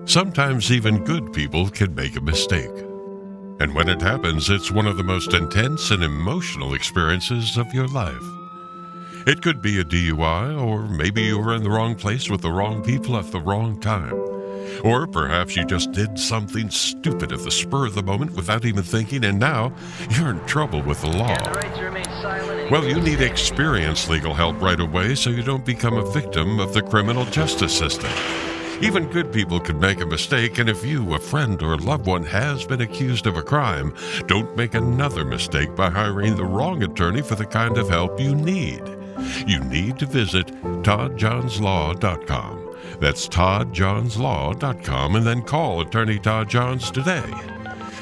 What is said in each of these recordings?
Sometimes even good people can make a mistake. And when it happens, it's one of the most intense and emotional experiences of your life. It could be a DUI, or maybe you were in the wrong place with the wrong people at the wrong time. Or perhaps you just did something stupid at the spur of the moment without even thinking, and now you're in trouble with the law. Well, you need experienced legal help right away so you don't become a victim of the criminal justice system. Even good people can make a mistake, and if you, a friend, or loved one has been accused of a crime, don't make another mistake by hiring the wrong attorney for the kind of help you need. You need to visit toddjohnslaw.com. That's toddjohnslaw.com, and then call Attorney Todd Johns today.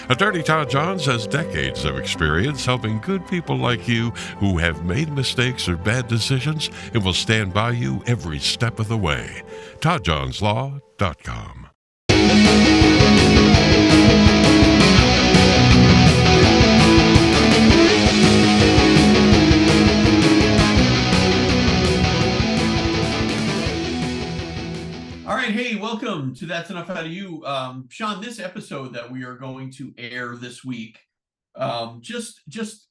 Attorney Todd Johns has decades of experience helping good people like you who have made mistakes or bad decisions and will stand by you every step of the way. toddjohnslaw.com. All right, hey, welcome to That's Enough Out of You. Sean, this episode that we are going to air this week, just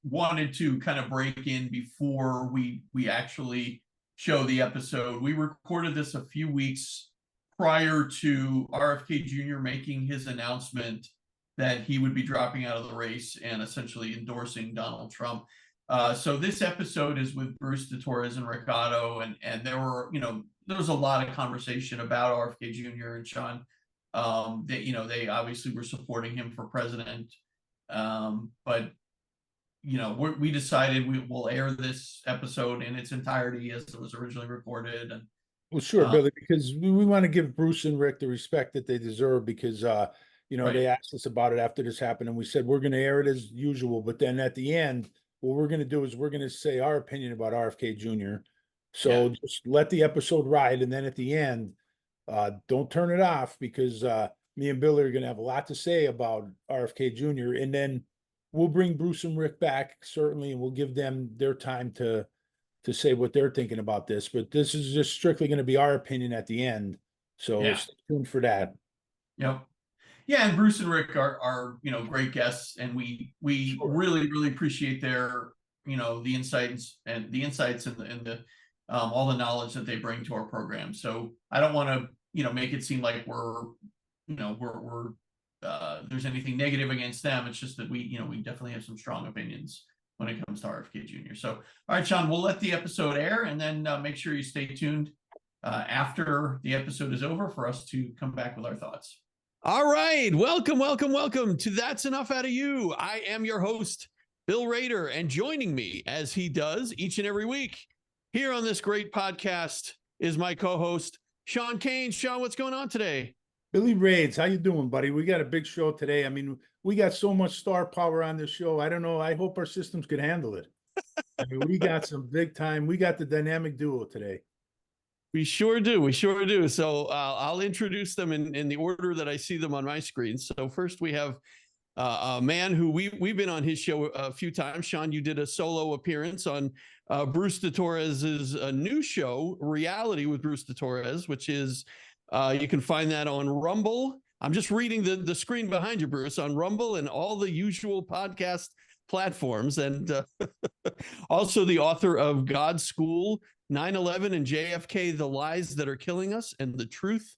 wanted to kind of break in before we actually show the episode. We recorded this a few weeks prior to RFK Jr. making his announcement that he would be dropping out of the race and essentially endorsing Donald Trump. So this episode is with Bruce Torres and Rick Otto, and there was a lot of conversation about RFK Jr. and Sean. They obviously were supporting him for president, but we decided we will air this episode in its entirety as it was originally recorded. And well, sure, Billy, because we want to give Bruce and Rick the respect that they deserve, because right. They asked us about it after this happened, and we said we're going to air it as usual, but then at the end, what we're going to do is we're going to say our opinion about RFK Jr. So just let the episode ride, and then at the end, don't turn it off, because me and Billy are going to have a lot to say about RFK Jr. And then we'll bring Bruce and Rick back, certainly, and we'll give them their time to say what they're thinking about this. But this is just strictly going to be our opinion at the end. So stay tuned for that. Yep. Yeah, and Bruce and Rick are great guests, and we sure. really appreciate their the insights and the all the knowledge that they bring to our program. So I don't want to make it seem like we're there's anything negative against them. It's just that we definitely have some strong opinions when it comes to RFK Jr. So all right, Sean, we'll let the episode air, and then make sure you stay tuned after the episode is over for us to come back with our thoughts. All right, welcome to That's Enough Out of You. I am your host, Bill Rader, and joining me, as he does each and every week here on this great podcast, is my co-host, Sean Kane. Sean, what's going on today? Billy Raids, how you doing, buddy? We got a big show today. I mean, we got so much star power on this show. I don't know. I hope our systems could handle it. I mean, we got some big time. We got the dynamic duo today. We sure do. So I'll introduce them in the order that I see them on my screen. So first we have a man who we've been on his show a few times. Sean, you did a solo appearance on Bruce Torres's new show, Reality with Bruce Torres, which is you can find that on Rumble. I'm just reading the screen behind you, Bruce, on Rumble and all the usual podcast platforms, and also the author of God's School, 9/11 and JFK, The Lies That Are Killing Us and the Truth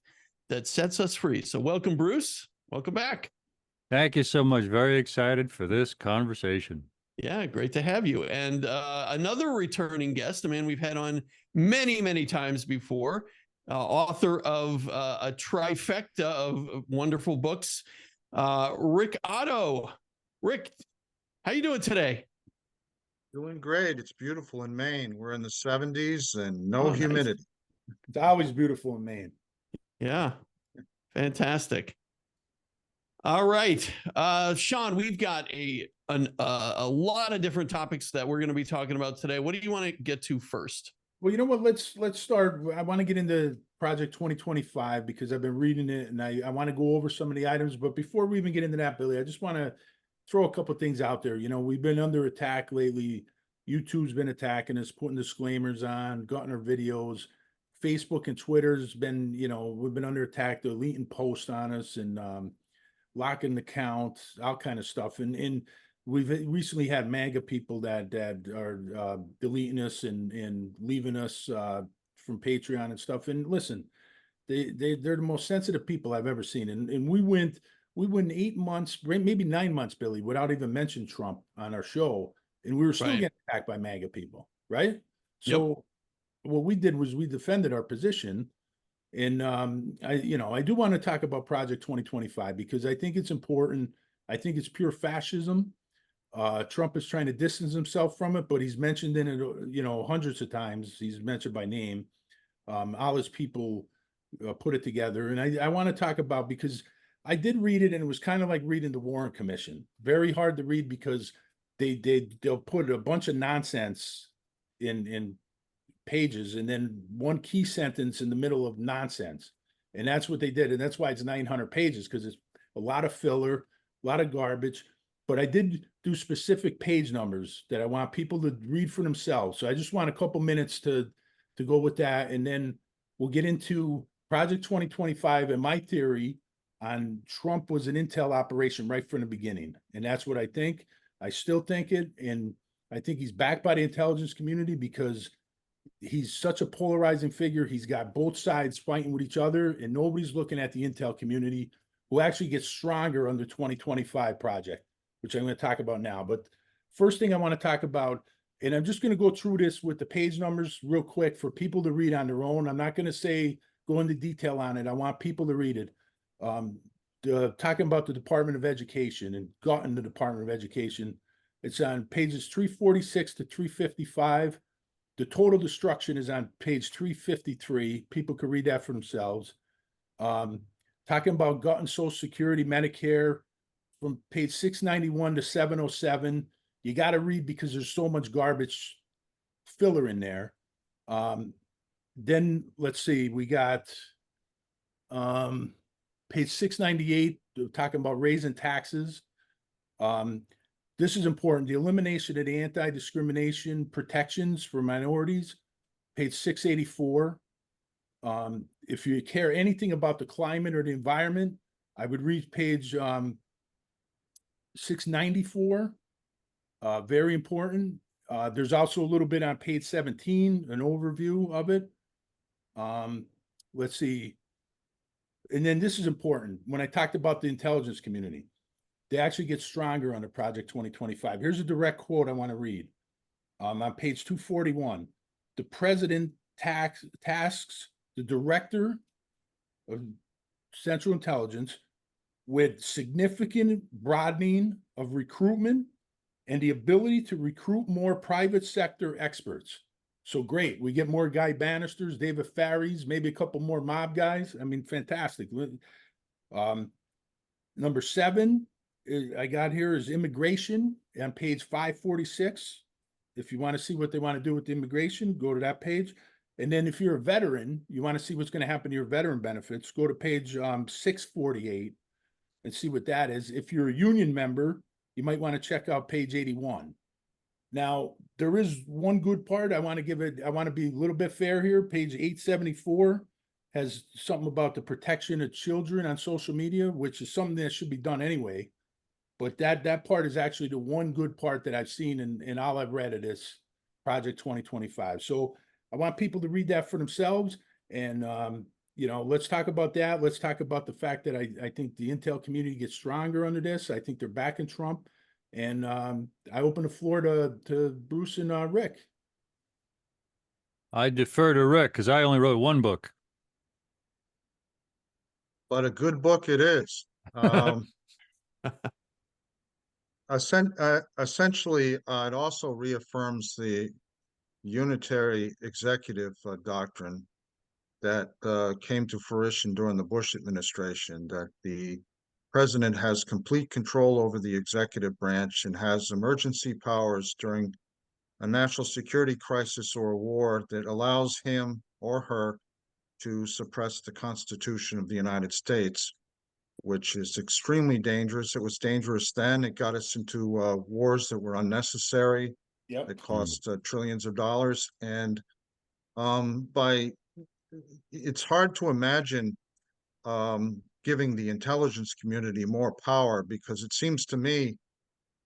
That Sets Us Free. So welcome, Bruce. Welcome back. Thank you so much. Very excited for this conversation. Yeah, great to have you. And another returning guest, a man we've had on many times before, author of a trifecta of wonderful books, Rick Otto. Rick, how you doing today? Doing great. It's beautiful in Maine. We're in the 70s and no humidity. Nice. It's always beautiful in Maine. Yeah, fantastic. All right, Sean, we've got a lot of different topics that we're going to be talking about today. What do you want to get to first? Well, you know what? Let's start. I want to get into Project 2025 because I've been reading it, and I want to go over some of the items. But before we even get into that, Billy, I just want to throw a couple of things out there. We've been under attack lately. YouTube's been attacking us, putting disclaimers on, gotten our videos. Facebook and Twitter's been, we've been under attack. They're deleting posts on us and locking accounts, all kind of stuff. And we've recently had MAGA people that are deleting us and leaving us from Patreon and stuff. And listen, they're the most sensitive people I've ever seen. And we went 8 months, maybe 9 months, Billy, without even mentioning Trump on our show, and we were still getting attacked by MAGA people, right? So what we did was we defended our position. And I do want to talk about Project 2025 because I think it's important. I think it's pure fascism. Trump is trying to distance himself from it, but he's mentioned in it, hundreds of times. He's mentioned by name. All his people put it together, and I want to talk about, because I did read it, and it was kind of like reading the Warren Commission. Very hard to read because they'll put a bunch of nonsense in pages and then one key sentence in the middle of nonsense, and that's what they did, and that's why it's 900 pages, because it's a lot of filler, a lot of garbage. But I did do specific page numbers that I want people to read for themselves. So I just want a couple minutes to go with that, and then we'll get into Project 2025 and my theory on Trump was an intel operation right from the beginning. And that's what I think. I still think it. And I think he's backed by the intelligence community because he's such a polarizing figure. He's got both sides fighting with each other, and nobody's looking at the intel community, who actually gets stronger under 2025 project, which I'm going to talk about now. But first thing I want to talk about, and I'm just going to go through this with the page numbers real quick for people to read on their own. I'm not going to go into detail on it. I want people to read it. Talking about the Department of Education and gotten the Department of Education. It's on pages 346 to 355. The total destruction is on page 353. People could read that for themselves. Talking about gutting Social Security, Medicare, from page 691 to 707. You got to read because there's so much garbage filler in there. Then let's see, we got page 698, talking about raising taxes. This is important. The elimination of the anti-discrimination protections for minorities, page 684. If you care anything about the climate or the environment, I would read page 694. Very important. There's also a little bit on page 17, an overview of it. Let's see. And then this is important. When I talked about the intelligence community, they actually get stronger under Project 2025. Here's a direct quote I want to read. On page 241, the president tasks the director of Central Intelligence with significant broadening of recruitment and the ability to recruit more private sector experts. So great. We get more Guy Bannisters, David Farries, maybe a couple more mob guys. I mean, fantastic. Number 7, I got here is immigration on page 546. If you want to see what they want to do with the immigration, go to that page. And then if you're a veteran, you want to see what's going to happen to your veteran benefits, go to page 648 and see what that is. If you're a union member, you might want to check out page 81. Now, there is one good part. I want to be a little bit fair here. Page 874 has something about the protection of children on social media, which is something that should be done anyway. But that part is actually the one good part that I've seen in all I've read of this Project 2025. So I want people to read that for themselves. And, let's talk about that. Let's talk about the fact that I think the intel community gets stronger under this. I think they're backing Trump. And I open the floor to Bruce and Rick. I defer to Rick because I only wrote one book. But a good book it is. Essentially, it also reaffirms the unitary executive doctrine that came to fruition during the Bush administration, that the president has complete control over the executive branch and has emergency powers during a national security crisis or a war that allows him or her to suppress the Constitution of the United States, which is extremely dangerous. It was dangerous then. It got us into wars that were unnecessary. Yep. It cost trillions of dollars. And by it's hard to imagine giving the intelligence community more power, because it seems to me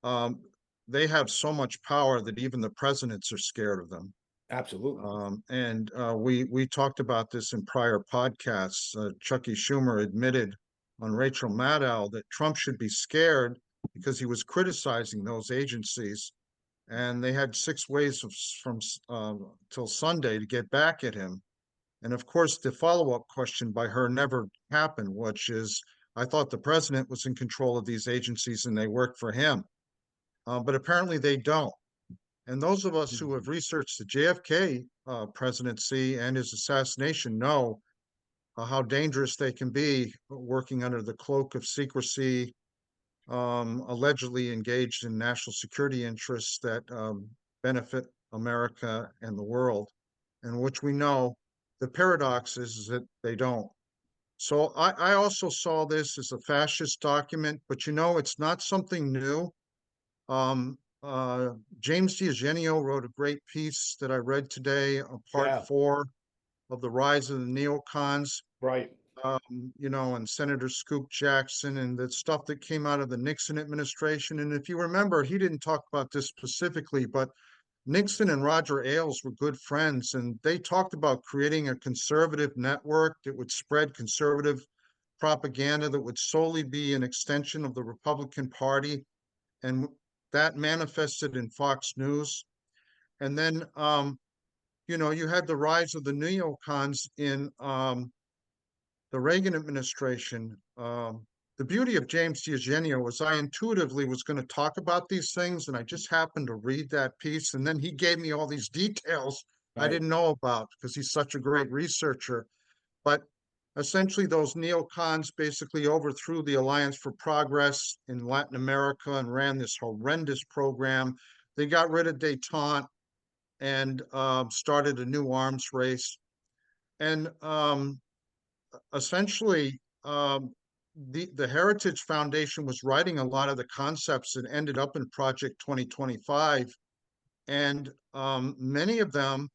um, they have so much power that even the presidents are scared of them. Absolutely. And we talked about this in prior podcasts. Chucky Schumer admitted on Rachel Maddow that Trump should be scared because he was criticizing those agencies, and they had 6 ways from till Sunday to get back at him. And of course, the follow-up question by her never happened, which is, I thought the president was in control of these agencies and they worked for him. But apparently they don't. And those of us who have researched the JFK presidency and his assassination know how dangerous they can be, working under the cloak of secrecy, allegedly engaged in national security interests that benefit America and the world, and which we know the paradox is that they don't. So I also saw this as a fascist document, but it's not something new. Um, James D'Eugenio wrote a great piece that I read today, part Yeah. 4 of The Rise of the Neocons, Right. and Senator Scoop Jackson and the stuff that came out of the Nixon administration. And if you remember, he didn't talk about this specifically, but Nixon and Roger Ailes were good friends, and they talked about creating a conservative network that would spread conservative propaganda that would solely be an extension of the Republican Party. And that manifested in Fox News. And then, you had the rise of the neocons in the Reagan administration. The beauty of James D'Eugenio was I intuitively was going to talk about these things, and I just happened to read that piece, and then he gave me all these details I Right. didn't know about because he's such a great researcher. But essentially, those neocons basically overthrew the Alliance for Progress in Latin America and ran this horrendous program. They got rid of détente and started a new arms race. And essentially, the Heritage Foundation was writing a lot of the concepts that ended up in Project 2025, and many of them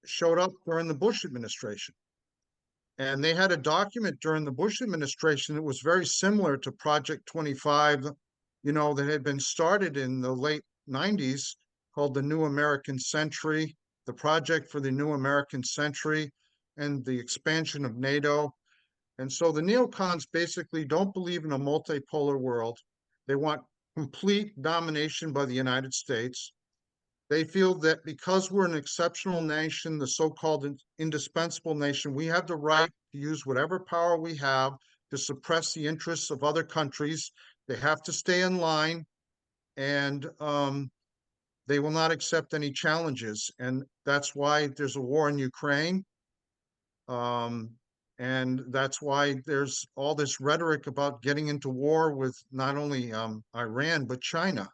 showed up during the Bush administration. And they had a document during the Bush administration that was very similar to Project 25, that had been started in the late 90s, called the New American Century, the Project for the New American Century, and the expansion of NATO. And so the neocons basically don't believe in a multipolar world. They want complete domination by the United States. They feel that because we're an exceptional nation, the so-called indispensable nation, we have the right to use whatever power we have to suppress the interests of other countries. They have to stay in line, and they will not accept any challenges. And that's why there's a war in Ukraine. And that's why there's all this rhetoric about getting into war with not only Iran, but China,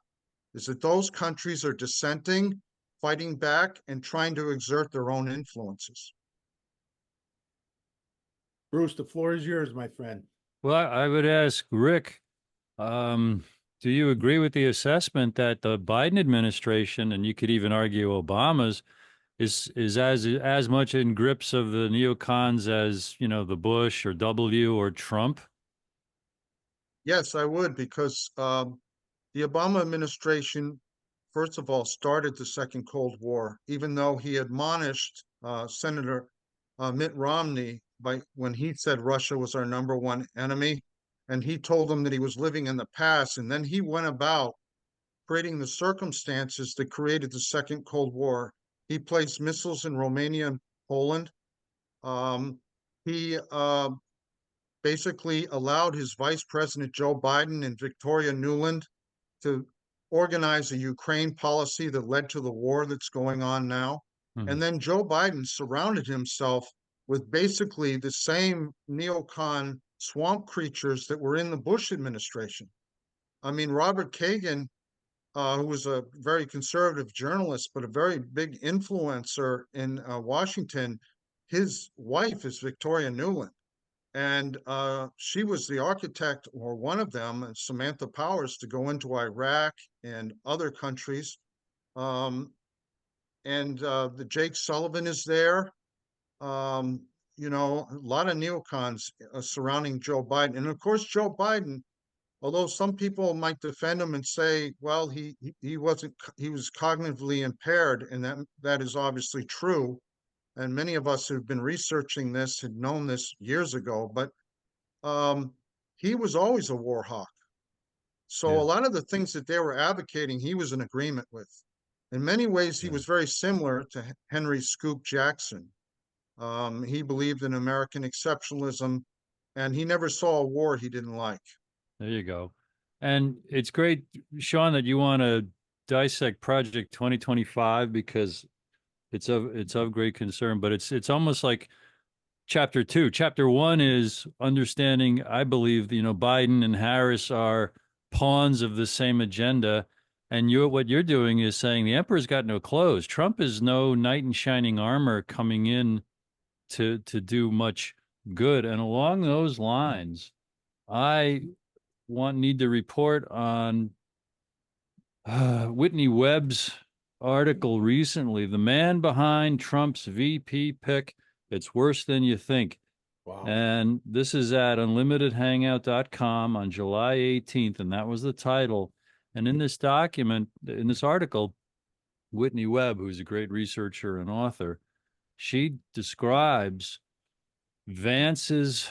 is that those countries are dissenting, fighting back, and trying to exert their own influences. Bruce, the floor is yours, my friend. Well, I would ask Rick, do you agree with the assessment that the Biden administration, and you could even argue Obama's, is as much in grips of the neocons as, the Bush or W or Trump? Yes, I would, because the Obama administration, first of all, started the second Cold War, even though he admonished Senator Mitt Romney when he said Russia was our #1 enemy, and he told him that he was living in the past, and then he went about creating the circumstances that created the second Cold War. He placed missiles in Romania and Poland. He basically allowed his Vice President Joe Biden and Victoria Nuland to organize a Ukraine policy that led to the war that's going on now. Mhm. And then Joe Biden surrounded himself with basically the same neocon swamp creatures that were in the Bush administration. I mean, Robert Kagan, who was a very conservative journalist, but a very big influencer in Washington, his wife is Victoria Nuland. And she was the architect, or one of them, Samantha Powers, to go into Iraq and other countries. And the Jake Sullivan is there. you know, a lot of neocons surrounding Joe Biden. And of course, Joe Biden, although some people might defend him and say, well, he wasn't, he was cognitively impaired, and that is obviously true. And many of us who've been researching this had known this years ago, but he was always a war hawk. So Yeah. a lot of the things that they were advocating, he was in agreement with. In many ways, he Yeah. was very similar to Henry Scoop Jackson. He believed in American exceptionalism, and he never saw a war he didn't like. There you go. And it's great, Sean, that you want to dissect Project 2025 because it's of great concern. But it's almost like chapter 2. Chapter 1 is understanding. I believe Biden and Harris are pawns of the same agenda, and what you're doing is saying the emperor's got no clothes. Trump is no knight in shining armor coming in to do much good. And along those lines, I need to report on Whitney Webb's article recently. The man behind Trump's VP pick. It's worse than you think. Wow. And this is at unlimitedhangout.com on July 18th. And that was the title. And in this document, in this article, Whitney Webb, who's a great researcher and author, she describes Vance's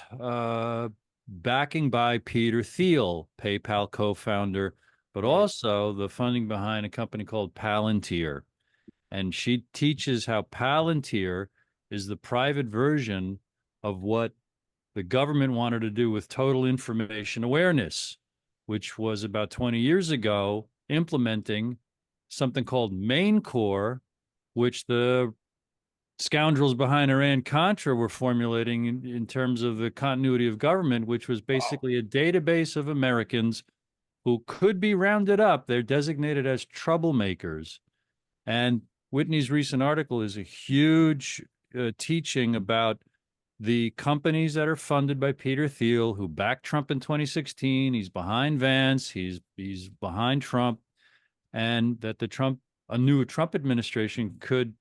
backing by Peter Thiel, PayPal co-founder, but also the funding behind a company called Palantir. And she teaches how Palantir is the private version of what the government wanted to do with total information awareness, which was about 20 years ago, implementing something called Main Core, which the scoundrels behind Iran-Contra were formulating in terms of the continuity of government, which was basically a database of Americans who could be rounded up. They're designated as troublemakers. And Whitney's recent article is a huge teaching about the companies that are funded by Peter Thiel, who backed Trump in 2016. He's behind Vance. He's behind Trump, and that a new Trump administration could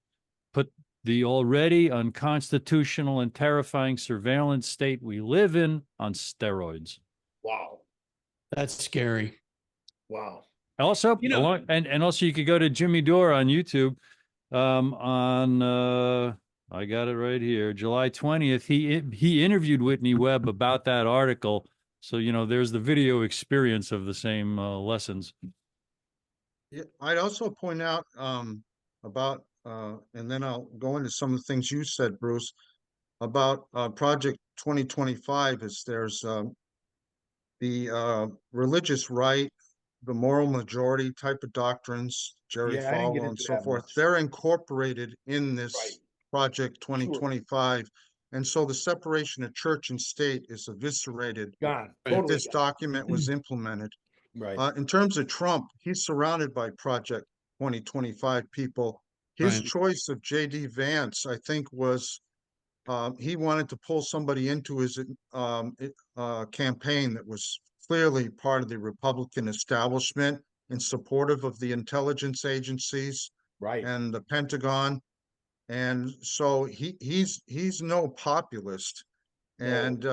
put the already unconstitutional and terrifying surveillance state we live in on steroids. Wow. That's scary. Wow. Also, You know, and also you could go to Jimmy Dore on YouTube I got it right here, July 20th. He interviewed Whitney Webb about that article. So, there's the video experience of the same lessons. Yeah, I'd also point out about, and then I'll go into some of the things you said, Bruce, about Project 2025. Is there's the religious right, the moral majority type of doctrines, Jerry Yeah, I didn't get Falwell and into so that forth. much. They're incorporated in this Right. Project 2025. And so the separation of church and state is eviscerated Gone. if Totally this gone. document was implemented. Right. In terms of Trump, he's surrounded by Project 2025 people. His Right. choice of J.D. Vance, I think, was he wanted to pull somebody into his campaign that was clearly part of the Republican establishment and supportive of the intelligence agencies Right. and the Pentagon. And so he's no populist. And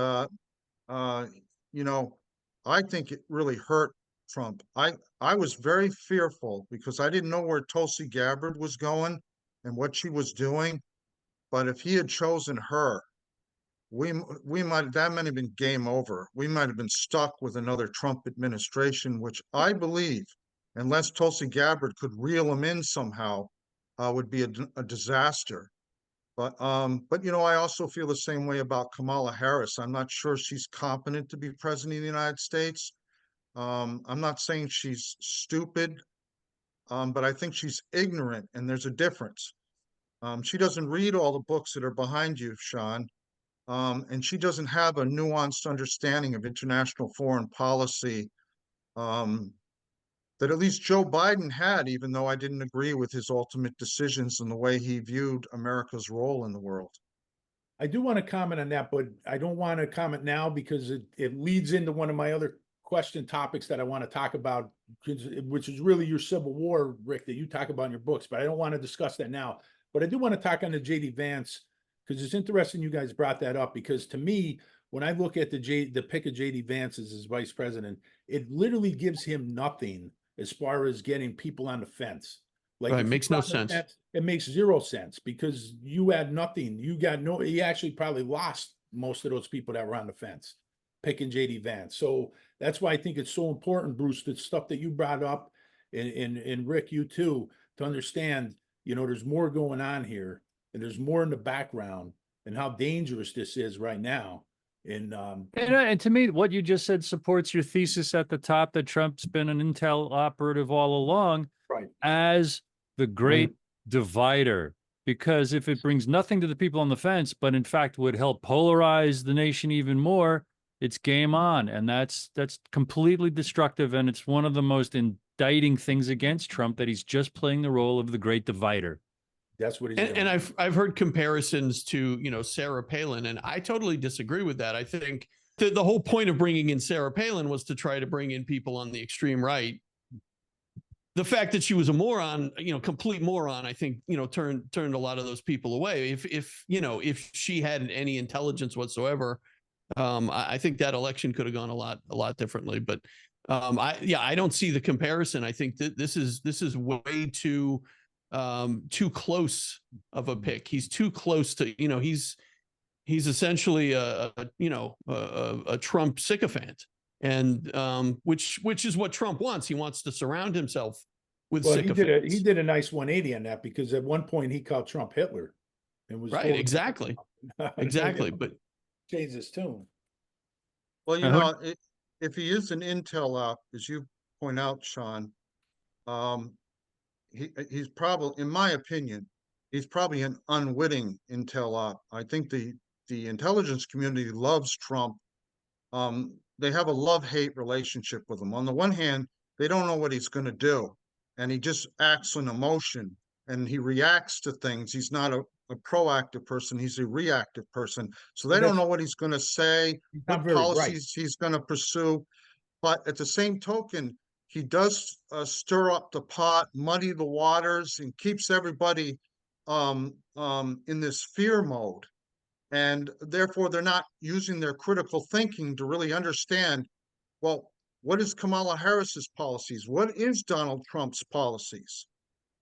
you know, I think it really hurt Trump. I was very fearful because I didn't know where Tulsi Gabbard was going and what she was doing. But if he had chosen her, we might, that might have been game over. We might have been stuck with another Trump administration, which I believe, unless Tulsi Gabbard could reel him in somehow, would be a disaster. But I also feel the same way about Kamala Harris. I'm not sure she's competent to be president of the United States. I'm not saying she's stupid, but I think she's ignorant, and there's a difference. She doesn't read all the books that are behind you, Sean, and she doesn't have a nuanced understanding of international foreign policy that at least Joe Biden had, even though I didn't agree with his ultimate decisions and the way he viewed America's role in the world. I do want to comment on that, but I don't want to comment now because it leads into one of my other question topics that I want to talk about, which is really your Civil War, Rick, that you talk about in your books, but I don't want to discuss that now. But I do want to talk on the J.D. Vance, because it's interesting you guys brought that up, because to me, when I look at the pick of JD Vance as vice president, it literally gives him nothing as far as getting people on the fence. Like, Right, if makes you're no on the sense. fence, it makes zero sense, because you had nothing. You got no, he actually probably lost most of those people that were on the fence picking JD Vance. So that's why I think it's so important, Bruce, the stuff that you brought up, and Rick, you too, to understand, there's more going on here, and there's more in the background, and how dangerous this is right now. And to me, what you just said supports your thesis at the top that Trump's been an intel operative all along, right, as the great divider. Because if it brings nothing to the people on the fence, but in fact would help polarize the nation even more, it's game on. And that's completely destructive. And it's one of the most indicting things against Trump, that he's just playing the role of the great divider. that's what he's doing. And I've heard comparisons to, Sarah Palin, and I totally disagree with that. I think the whole point of bringing in Sarah Palin was to try to bring in people on the extreme right. The fact that she was a moron, complete moron, I think, turned a lot of those people away. If she had any intelligence whatsoever, I think that election could have gone a lot differently. But I don't see the comparison. I think that this is way too close of a pick. He's too close to, he's essentially a Trump sycophant, and which is what Trump wants. He wants to surround himself with sycophants. He did a nice 180 on that, because at one point he called Trump Hitler, and was right. Exactly. Exactly. But changed his tune. Well, if he is an intel op, as you point out, Sean, he's probably, in my opinion, he's probably an unwitting intel op. I think the intelligence community loves Trump. They have a love-hate relationship with him. On the one hand, they don't know what he's going to do, and he just acts on emotion, and he reacts to things. He's not a proactive person. He's a reactive person. So they don't know what he's going to say, what policies he's going to pursue. But at the same token, he does stir up the pot, muddy the waters, and keeps everybody in this fear mode. And therefore, they're not using their critical thinking to really understand, well, what is Kamala Harris's policies? What is Donald Trump's policies?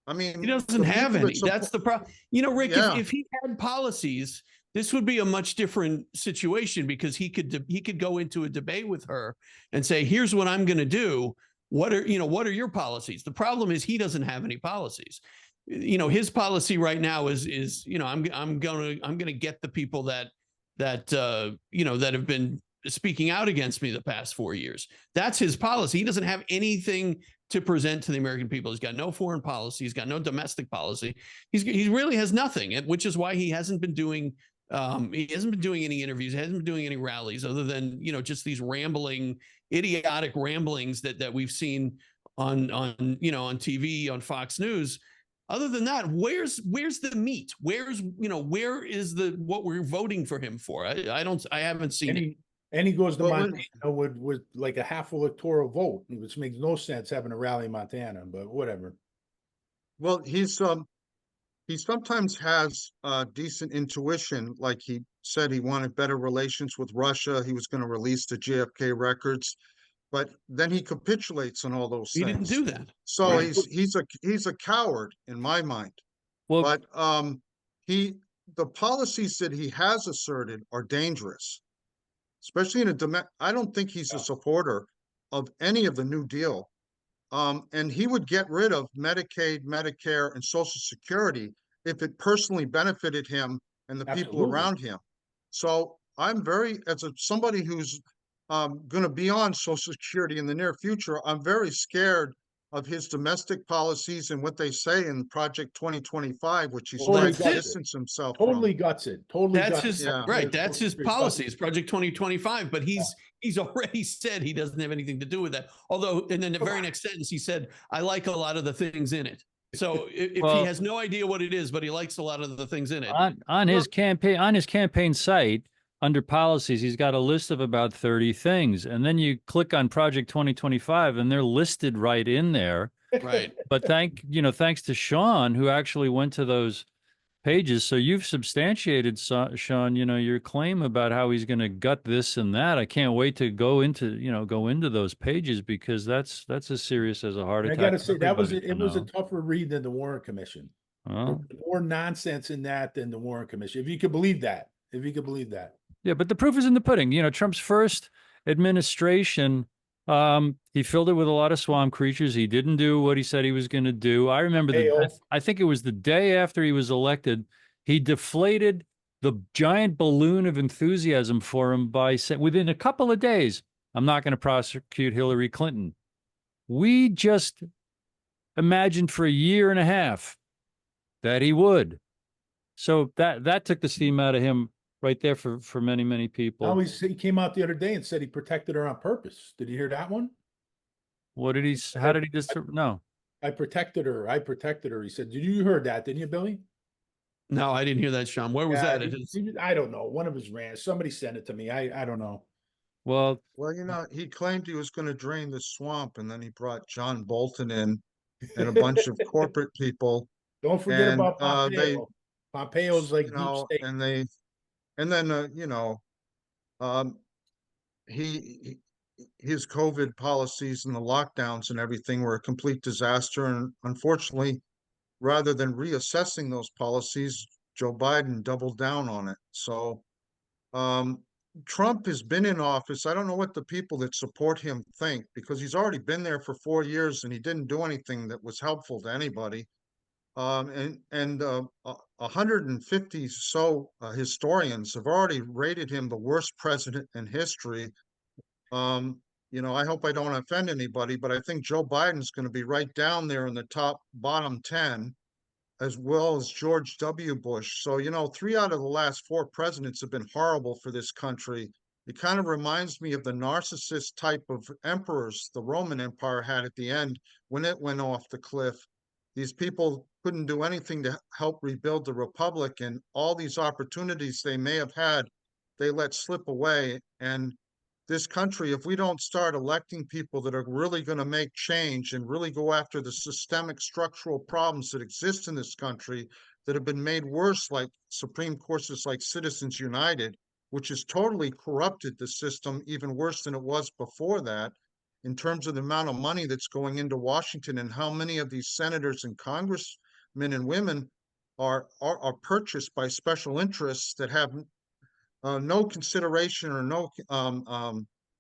I mean, he doesn't have any. That's the problem. Rick, if he had policies, this would be a much different situation, because he could go into a debate with her and say, here's what I'm going to do. What are your policies? The problem is he doesn't have any policies. His policy right now is I'm gonna get the people that have been speaking out against me the past 4 years. That's his policy. He doesn't have anything to present to the American people. He's got no foreign policy. He's got no domestic policy. He really has nothing, which is why he hasn't been doing any interviews. He hasn't been doing any rallies, other than just these idiotic ramblings that we've seen on TV, on Fox News. Other than that, where's the meat? Where is what we're voting for him for? I haven't seen it. And he goes to Montana with like a half electoral vote, which makes no sense, having a rally in Montana, but whatever. Well, he sometimes has decent intuition. Like he said, he wanted better relations with Russia. He was going to release the JFK records, but then he capitulates on all those things. He didn't do that. So right. he's a coward in my mind. Well, but the policies that he has asserted are dangerous, especially I don't think he's a supporter of any of the New Deal. And he would get rid of Medicaid, Medicare, and Social Security if it personally benefited him and the people around him. So I'm somebody who's going to be on Social Security in the near future, I'm very scared of his domestic policies and what they say in Project 2025, which he's trying to distance himself from. Totally guts it. That's his right. That's his policies, Project 2025. But he's already said he doesn't have anything to do with that. Although, and then the very next sentence, he said, "I like a lot of the things in it." So if he has no idea what it is, but he likes a lot of the things in it. On his campaign site, under policies, he's got a list of about 30 things. And then you click on Project 2025 and they're listed right in there. Right. But thanks to Sean, who actually went to those pages. So you've substantiated, Sean, your claim about how he's going to gut this and that. I can't wait to go into those pages, because that's as serious as a heart And I attack. got to say, it was a know. tougher read than the Warren Commission. There Oh. was more nonsense in that than the Warren Commission, if you could believe that. Yeah, but the proof is in the pudding. Trump's first administration, he filled it with a lot of swamp creatures. He didn't do what he said he was going to do. I remember I think it was the day after he was elected, he deflated the giant balloon of enthusiasm for him by saying, within a couple of days, I'm not going to prosecute Hillary Clinton. We just imagined for a year and a half that he would. So that took the steam out of him right there for many, many people. Now he came out the other day and said he protected her on purpose. Did you hear that one? What did he? How did he just? No. I protected her. He said, "Did you heard that? Didn't you, Billy?" No, I didn't hear that, Sean. Where was that? I don't know. One of his rants. Somebody sent it to me. I don't know. Well, he claimed he was going to drain the swamp, and then he brought John Bolton in and a bunch of corporate people. Don't forget about Pompeo. Pompeo's like deep state. And then his COVID policies and the lockdowns and everything were a complete disaster. And unfortunately, rather than reassessing those policies, Joe Biden doubled down on it. So Trump has been in office. I don't know what the people that support him think, because he's already been there for 4 years and he didn't do anything that was helpful to anybody. 150 historians have already rated him the worst president in history. I hope I don't offend anybody, but I think Joe Biden's going to be right down there in the bottom 10, as well as George W. Bush. So, 3 out of the last 4 presidents have been horrible for this country. It kind of reminds me of the narcissist type of emperors the Roman Empire had at the end when it went off the cliff. These people couldn't do anything to help rebuild the republic, and all these opportunities they may have had, they let slip away. And this country, if we don't start electing people that are really going to make change and really go after the systemic structural problems that exist in this country that have been made worse, like Supreme Courts like Citizens United, which has totally corrupted the system even worse than it was before that, in terms of the amount of money that's going into Washington and how many of these senators and congressmen and women are purchased by special interests that have no consideration or no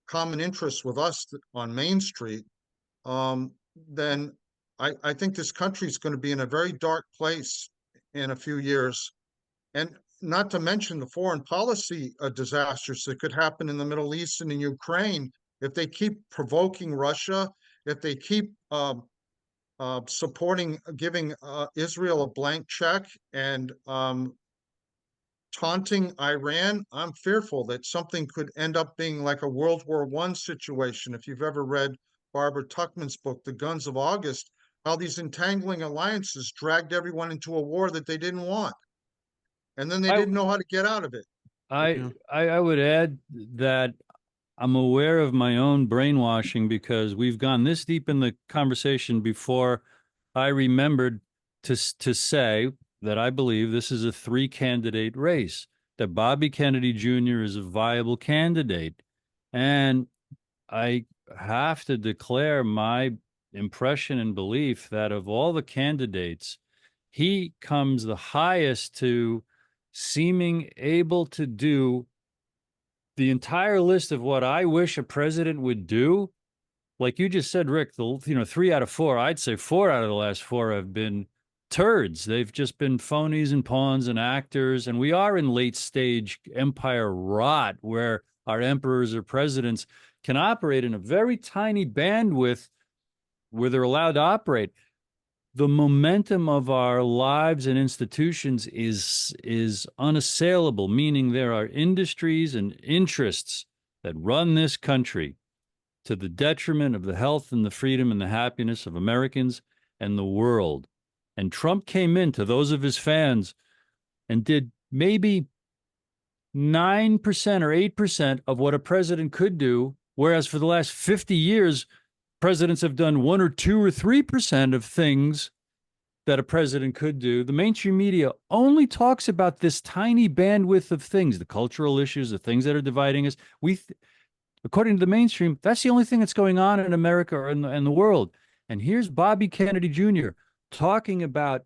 common interests with us on Main Street, then I think this country is going to be in a very dark place in a few years. And not to mention the foreign policy disasters that could happen in the Middle East and in Ukraine if they keep provoking Russia, if they keep giving Israel a blank check and taunting Iran. I'm fearful that something could end up being like a World War I situation. If you've ever read Barbara Tuchman's book, The Guns of August, how these entangling alliances dragged everyone into a war that they didn't want. And then they didn't know how to get out of it. I would add that I'm aware of my own brainwashing, because we've gone this deep in the conversation before I remembered to say that I believe this is a 3-candidate race, that Bobby Kennedy Jr. is a viable candidate. And I have to declare my impression and belief that of all the candidates, he comes the highest to seeming able to do the entire list of what I wish a president would do. Like you just said, Rick, 3 out of 4, I'd say 4 out of the last 4 have been turds. They've just been phonies and pawns and actors. And we are in late stage empire rot, where our emperors or presidents can operate in a very tiny bandwidth where they're allowed to operate. The momentum of our lives and institutions is unassailable, meaning there are industries and interests that run this country to the detriment of the health and the freedom and the happiness of Americans and the world. And Trump came into those of his fans and did maybe 9% or 8% of what a president could do, whereas for the last 50 years, presidents have done 1 or 2 or 3% of things that a president could do. The mainstream media only talks about this tiny bandwidth of things, the cultural issues, the things that are dividing us. According to the mainstream, that's the only thing that's going on in America or in the world. And here's Bobby Kennedy Jr. talking about,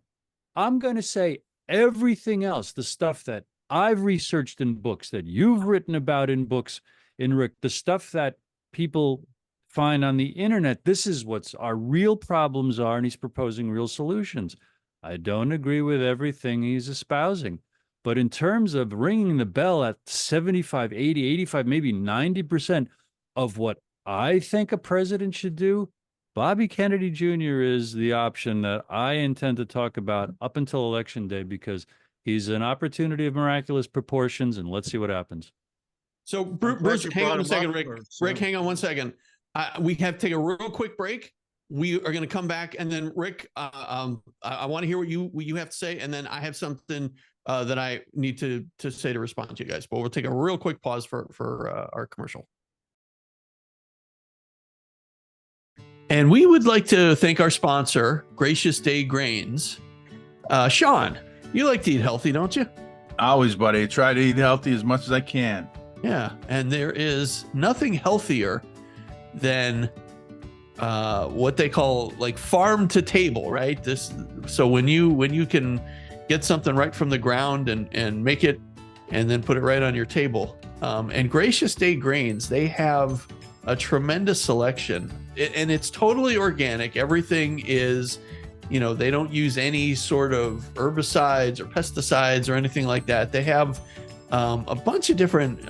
I'm going to say everything else, the stuff that I've researched in books, that you've written about in books, Rick, the stuff that people find on the internet. This is what our real problems are, and he's proposing real solutions. I don't agree with everything he's espousing, but in terms of ringing the bell at 75, 80, 85, maybe 90% of what I think a president should do, Bobby Kennedy Jr. is the option that I intend to talk about up until Election Day, because he's an opportunity of miraculous proportions, and let's see what happens. So Bruce, hang on a second, Rick. Rick, hang on one second. We have to take a real quick break. We are going to come back, and then Rick, I want to hear what you have to say, and then I have something that I need to say to respond to you guys. But we'll take a real quick pause for our commercial. And we would like to thank our sponsor, Gracious Day Grains. Sean, you like to eat healthy, don't you? Always, buddy. I try to eat healthy as much as I can. Yeah, and there is nothing healthier than what they call like farm to table, right? So when you can get something right from the ground and make it and then put it right on your table. And Gracious Day Grains, they have a tremendous selection, and it's totally organic. Everything is, they don't use any sort of herbicides or pesticides or anything like that. They have a bunch of different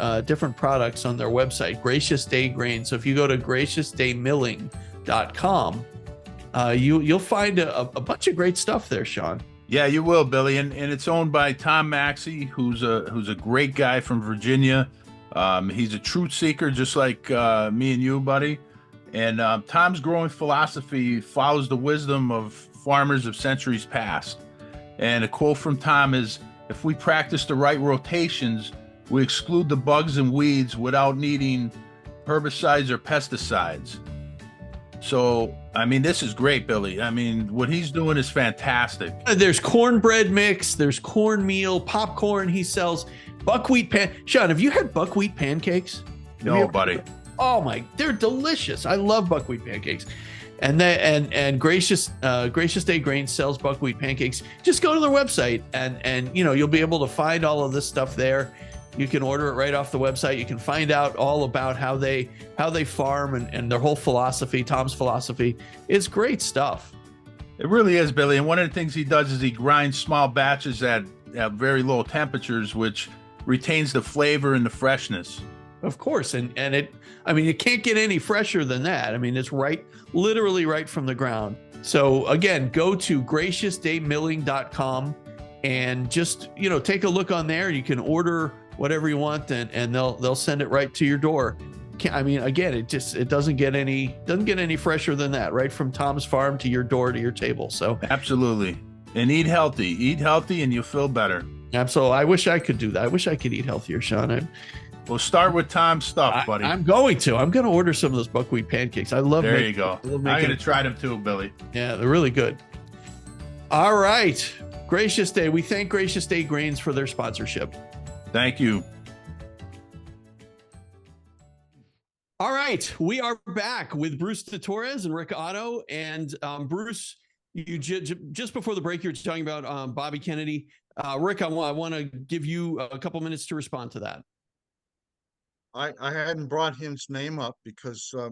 products on their website, Gracious Day Grains. So if you go to graciousdaymilling.com, you'll find a bunch of great stuff there, Sean. Yeah, you will, Billy. And it's owned by Tom Maxey, who's a great guy from Virginia. He's a truth seeker, just like me and you, buddy. And Tom's growing philosophy follows the wisdom of farmers of centuries past. And a quote from Tom is, "If we practice the right rotations, we exclude the bugs and weeds without needing herbicides or pesticides." So, I mean, this is great, Billy. I mean, what he's doing is fantastic. There's cornbread mix, there's cornmeal, popcorn he sells, buckwheat Sean, have you had buckwheat pancakes? No, buddy. Oh my, they're delicious. I love buckwheat pancakes. And Gracious Day Grains sells buckwheat pancakes. Just go to their website and you'll be able to find all of this stuff there. You can order it right off the website. You can find out all about how they farm and their whole philosophy, Tom's philosophy. It's great stuff. It really is, Billy. And one of the things he does is he grinds small batches at very low temperatures, which retains the flavor and the freshness. Of course. And it can't get any fresher than that. I mean, it's literally right from the ground. So again, go to graciousdaymilling.com and just, take a look on there. You can order whatever you want and they'll send it right to your door. Again, it doesn't get any fresher than that, right from Tom's farm to your door to your table. So absolutely. And eat healthy and you'll feel better. Absolutely. I wish I could do that. I wish I could eat healthier, Sean. We'll start with Tom's stuff, buddy. I'm going to order some of those buckwheat pancakes. I love There you go. I'm going to try them too, Billy. Yeah, they're really good. All right. Gracious Day. We thank Gracious Day Grains for their sponsorship. Thank you. All right. We are back with Bruce Torres and Rick Otto. And Bruce, you just before the break, you were talking about Bobby Kennedy. Rick, I want to give you a couple minutes to respond to that. I hadn't brought his name up because I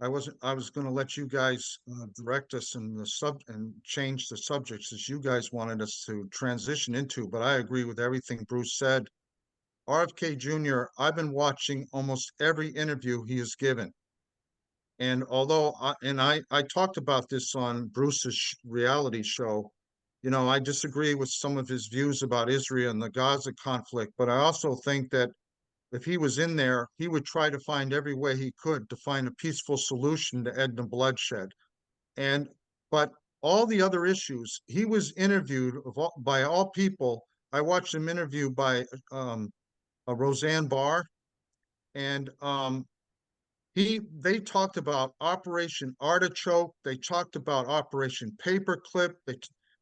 was going to let you guys direct us in and change the subjects as you guys wanted us to transition into, but I agree with everything Bruce said. RFK Jr., I've been watching almost every interview he has given. And although I talked about this on Bruce's reality show, I disagree with some of his views about Israel and the Gaza conflict, but I also think that if he was in there, he would try to find every way he could to find a peaceful solution to end the bloodshed. But all the other issues, he was interviewed by all people. I watched him interviewed by Roseanne Barr, and They talked about Operation Artichoke. They talked about Operation Paperclip. They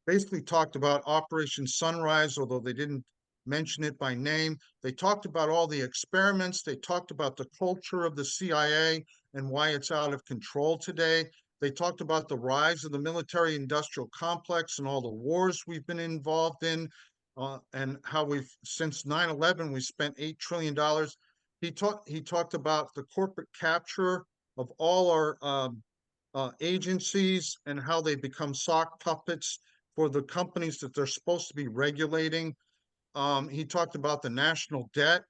basically talked about Operation Sunrise, although they didn't mention it by name. They talked about all the experiments. They talked about the culture of the CIA and why it's out of control today. They talked about the rise of the military-industrial complex and all the wars we've been involved in, and how we've, since 9/11, we spent $8 trillion. He talked about the corporate capture of all our agencies and how they become sock puppets for the companies that they're supposed to be regulating. He talked about the national debt.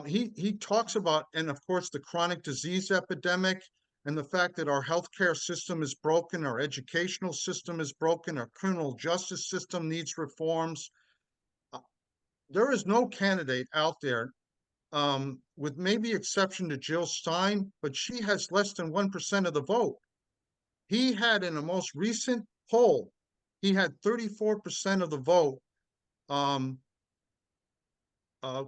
He talks about, and of course, the chronic disease epidemic and the fact that our healthcare system is broken, our educational system is broken, our criminal justice system needs reforms. There is no candidate out there, with maybe exception to Jill Stein, but she has less than 1% of the vote. He had, in a most recent poll, he had 34% of the vote.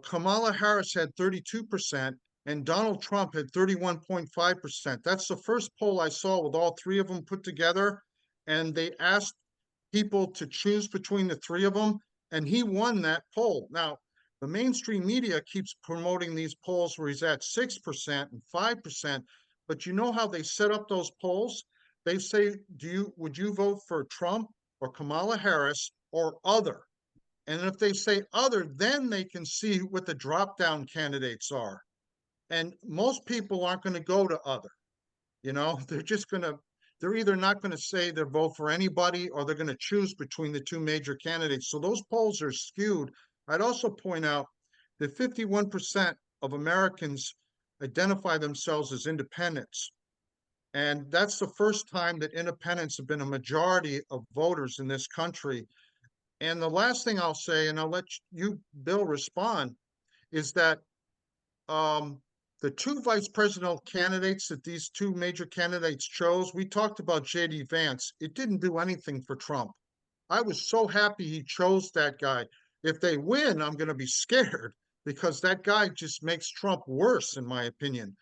Kamala Harris had 32%, and Donald Trump had 31.5%. That's the first poll I saw with all three of them put together, and they asked people to choose between the three of them, and he won that poll. Now, the mainstream media keeps promoting these polls where he's at 6% and 5%, but you know how they set up those polls? They say, would you vote for Trump or Kamala Harris or other? And if they say other, then they can see what the drop-down candidates are. And most people aren't going to go to other. You know, they're either not going to say their vote for anybody, or they're going to choose between the two major candidates. So those polls are skewed. I'd also point out that 51% of Americans identify themselves as independents. And that's the first time that independents have been a majority of voters in this country. And the last thing I'll say, and I'll let you, Bill, respond, is that the two vice presidential candidates that these two major candidates chose, we talked about J.D. Vance. It didn't do anything for Trump. I was so happy he chose that guy. If they win, I'm going to be scared, because that guy just makes Trump worse, in my opinion.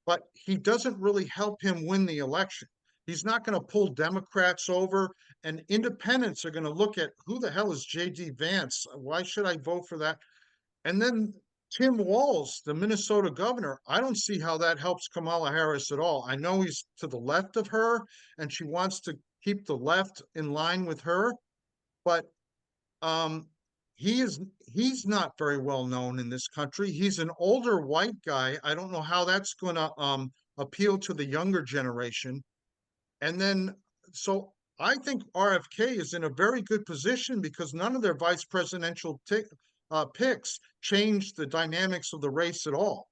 But he doesn't really help him win the election. He's not going to pull Democrats over, and independents are going to look at, who the hell is J.D. Vance? Why should I vote for that? And then Tim Walz, the Minnesota governor, I don't see how that helps Kamala Harris at all. I know he's to the left of her, and she wants to keep the left in line with her, but he's not very well known in this country. He's an older white guy. I don't know how that's going to appeal to the younger generation. And then, so I think RFK is in a very good position, because none of their vice presidential picks changed the dynamics of the race at all.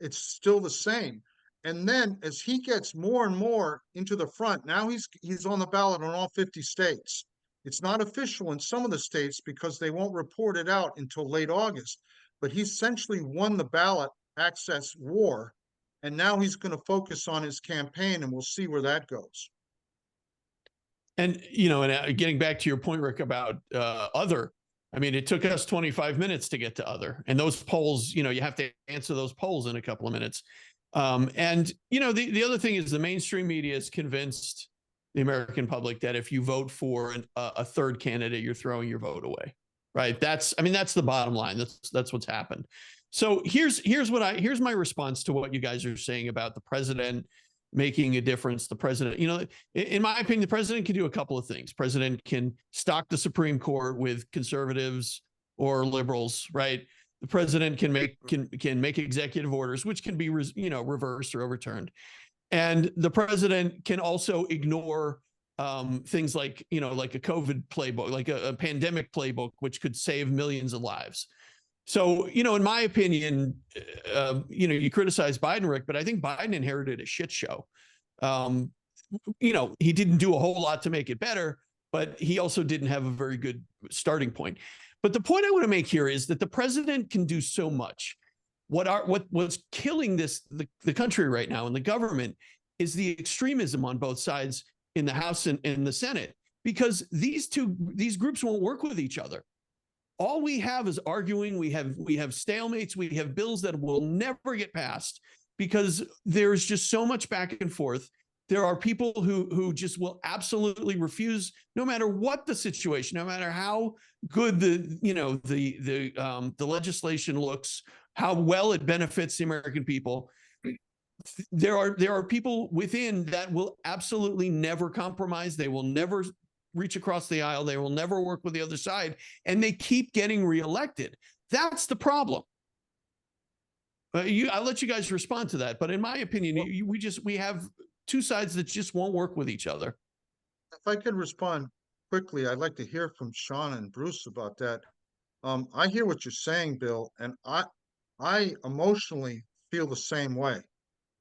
It's still the same. And then as he gets more and more into the front, now he's on the ballot in all 50 states. It's not official in some of the states because they won't report it out until late August, but he essentially won the ballot access war. And now he's going to focus on his campaign, and we'll see where that goes. And, you know, and getting back to your point, Rick, about other, I mean, it took us 25 minutes to get to other, and those polls, you know, you have to answer those polls in a couple of minutes. And, you know, the other thing is the mainstream media is convinced the American public that if you vote for a third candidate, you're throwing your vote away, right? That's the bottom line. That's what's happened. So here's my response to what you guys are saying about the president making a difference. The president, you know, in my opinion, the president can do a couple of things. President can stock the Supreme Court with conservatives or liberals, right? The president can make executive orders, which can be, reversed or overturned. And the president can also ignore things like, like a COVID playbook, like a pandemic playbook, which could save millions of lives. So, in my opinion, you criticize Biden, Rick, but I think Biden inherited a shit show. He didn't do a whole lot to make it better, but he also didn't have a very good starting point. But the point I want to make here is that the president can do so much. What's killing the country right now and the government is the extremism on both sides in the House and in the Senate, because these groups won't work with each other. All we have is arguing. We have stalemates. We have bills that will never get passed because there's just so much back and forth. There are people who just will absolutely refuse, no matter what the situation, no matter how good the legislation looks, how well it benefits the American people. There are people within that will absolutely never compromise. They will never reach across the aisle. They will never work with the other side, and they keep getting reelected. That's the problem. I'll let you guys respond to that, but in my opinion, we have two sides that just won't work with each other. If I could respond quickly, I'd like to hear from Sean and Bruce about that. I hear what you're saying, Bill, and I emotionally feel the same way,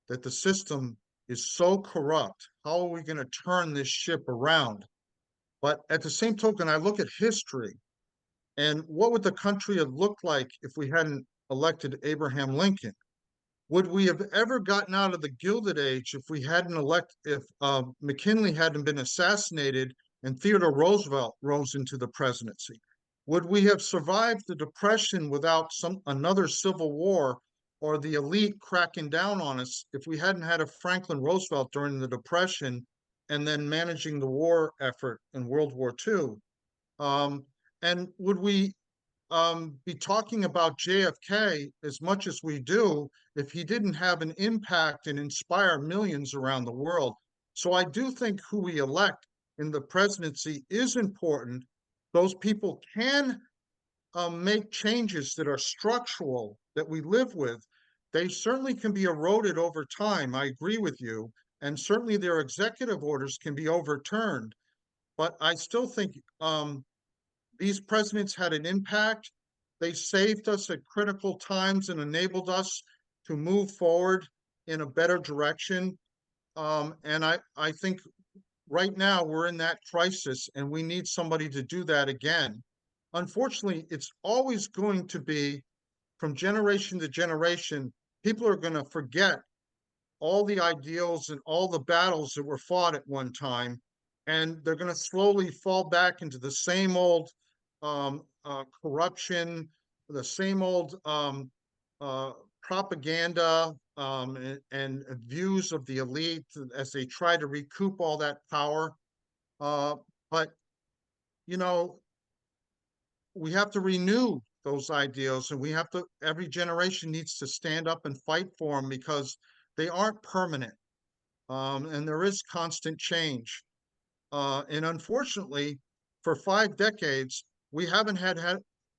that the system is so corrupt. How are we going to turn this ship around? But at the same token, I look at history, and what would the country have looked like if we hadn't elected Abraham Lincoln? Would we have ever gotten out of the Gilded Age if McKinley hadn't been assassinated and Theodore Roosevelt rose into the presidency? Would we have survived the Depression without another civil war or the elite cracking down on us if we hadn't had a Franklin Roosevelt during the Depression and then managing the war effort in World War II? And would we be talking about JFK as much as we do if he didn't have an impact and inspire millions around the world? So I do think who we elect in the presidency is important. Those people can make changes that are structural, that we live with. They certainly can be eroded over time. I agree with you. And certainly their executive orders can be overturned. But I still think these presidents had an impact. They saved us at critical times and enabled us to move forward in a better direction. And I think right now we're in that crisis and we need somebody to do that again. Unfortunately, it's always going to be, from generation to generation, people are going to forget all the ideals and all the battles that were fought at one time, and they're going to slowly fall back into the same old corruption, the same old propaganda and views of the elite as they try to recoup all that power. But, you know, we have to renew those ideals, and every generation needs to stand up and fight for them because they aren't permanent. And there is constant change. And unfortunately, for 5 decades, we haven't had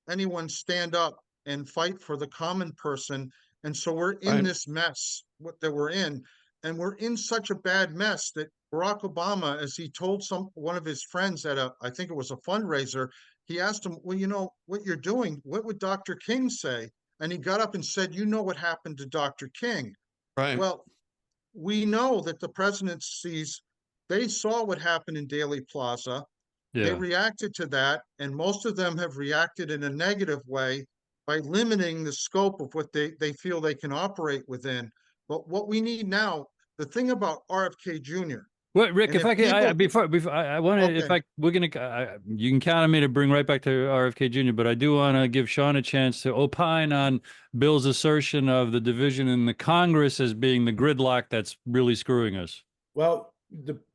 anyone stand up and fight for the common person. And so we're in this mess that we're in. And we're in such a bad mess that Barack Obama, as he told one of his friends at I think it was a fundraiser, he asked him, well, you know, what you're doing, what would Dr. King say? And he got up and said, you know what happened to Dr. King. Right. Well, we know that the presidencies, they saw what happened in Dealey Plaza. They reacted to that, and most of them have reacted in a negative way by limiting the scope of what they feel they can operate within. But what we need now, the thing about RFK Jr. Well, Rick, if I can, before I want to, Okay. you can count on me to bring right back to RFK Jr., but I do want to give Sean a chance to opine on Bill's assertion of the division in the Congress as being the gridlock that's really screwing us. Well,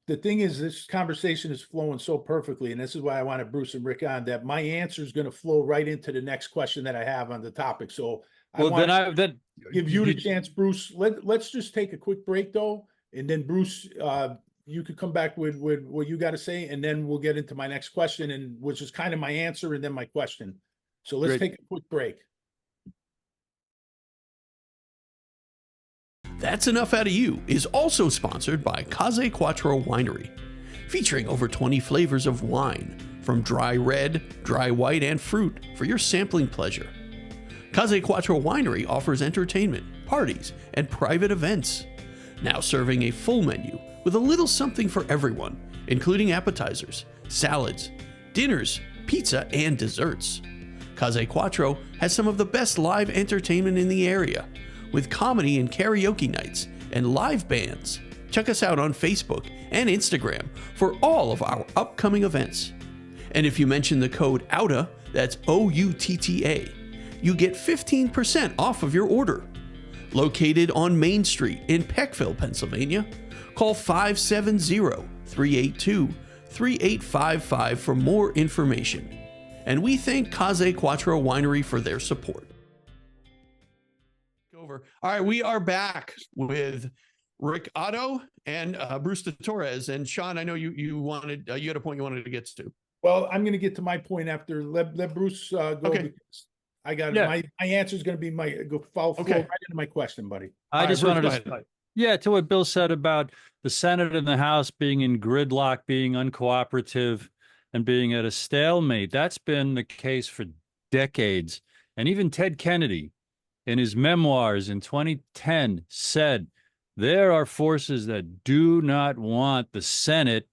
the thing is, this conversation is flowing so perfectly, and this is why I wanted Bruce and Rick on, that my answer is going to flow right into the next question that I have on the topic. So I want to give you the chance, Bruce. Let's just take a quick break though, and then Bruce, you could come back with what you got to say, and then we'll get into my next question, and which is kind of my answer and then my question. So let's take a quick break. That's Enough Out of You is also sponsored by Case Quattro Winery, featuring over 20 flavors of wine, from dry red, dry white, and fruit for your sampling pleasure. Case Quattro Winery offers entertainment, parties, and private events, now serving a full menu with a little something for everyone, including appetizers, salads, dinners, pizza, and desserts. Case Quattro has some of the best live entertainment in the area, with comedy and karaoke nights and live bands. Check us out on Facebook and Instagram for all of our upcoming events. And if you mention the code OUTA, that's OUTTA, you get 15% off of your order. located on Main Street in Peckville, Pennsylvania. Call 570-382-3855 for more information. And we thank Case Quattro Winery for their support. Over. All right, we are back with Rick Otto and Bruce Torres. And Sean, I know you wanted you had a point you wanted to get to. Well, I'm going to get to my point after let Bruce go. Okay. Because I got Yeah. my answer is going to be flow right into my question, buddy. I just Bruce, wanted go to, ahead. yeah, to what Bill said about the Senate and the House being in gridlock, being uncooperative, and being at a stalemate. That's been the case for decades. And even Ted Kennedy, in his memoirs in 2010, said there are forces that do not want the Senate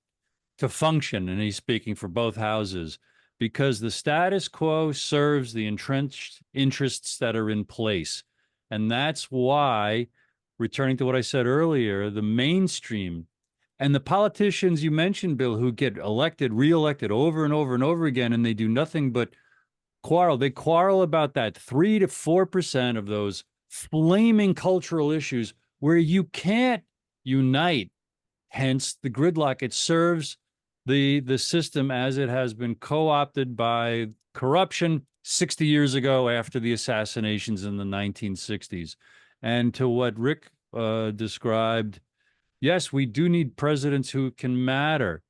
to function, and he's speaking for both houses, because the status quo serves the entrenched interests that are in place. And that's why, returning to what I said earlier, the mainstream and the politicians you mentioned, Bill, who get elected, reelected over and over and over again, and they do nothing but quarrel. They quarrel about that 3 to 4% of those flaming cultural issues where you can't unite. Hence the gridlock. It serves the system as it has been co-opted by corruption 60 years ago after the assassinations in the 1960s. And to what Rick described, yes, we do need presidents who can matter.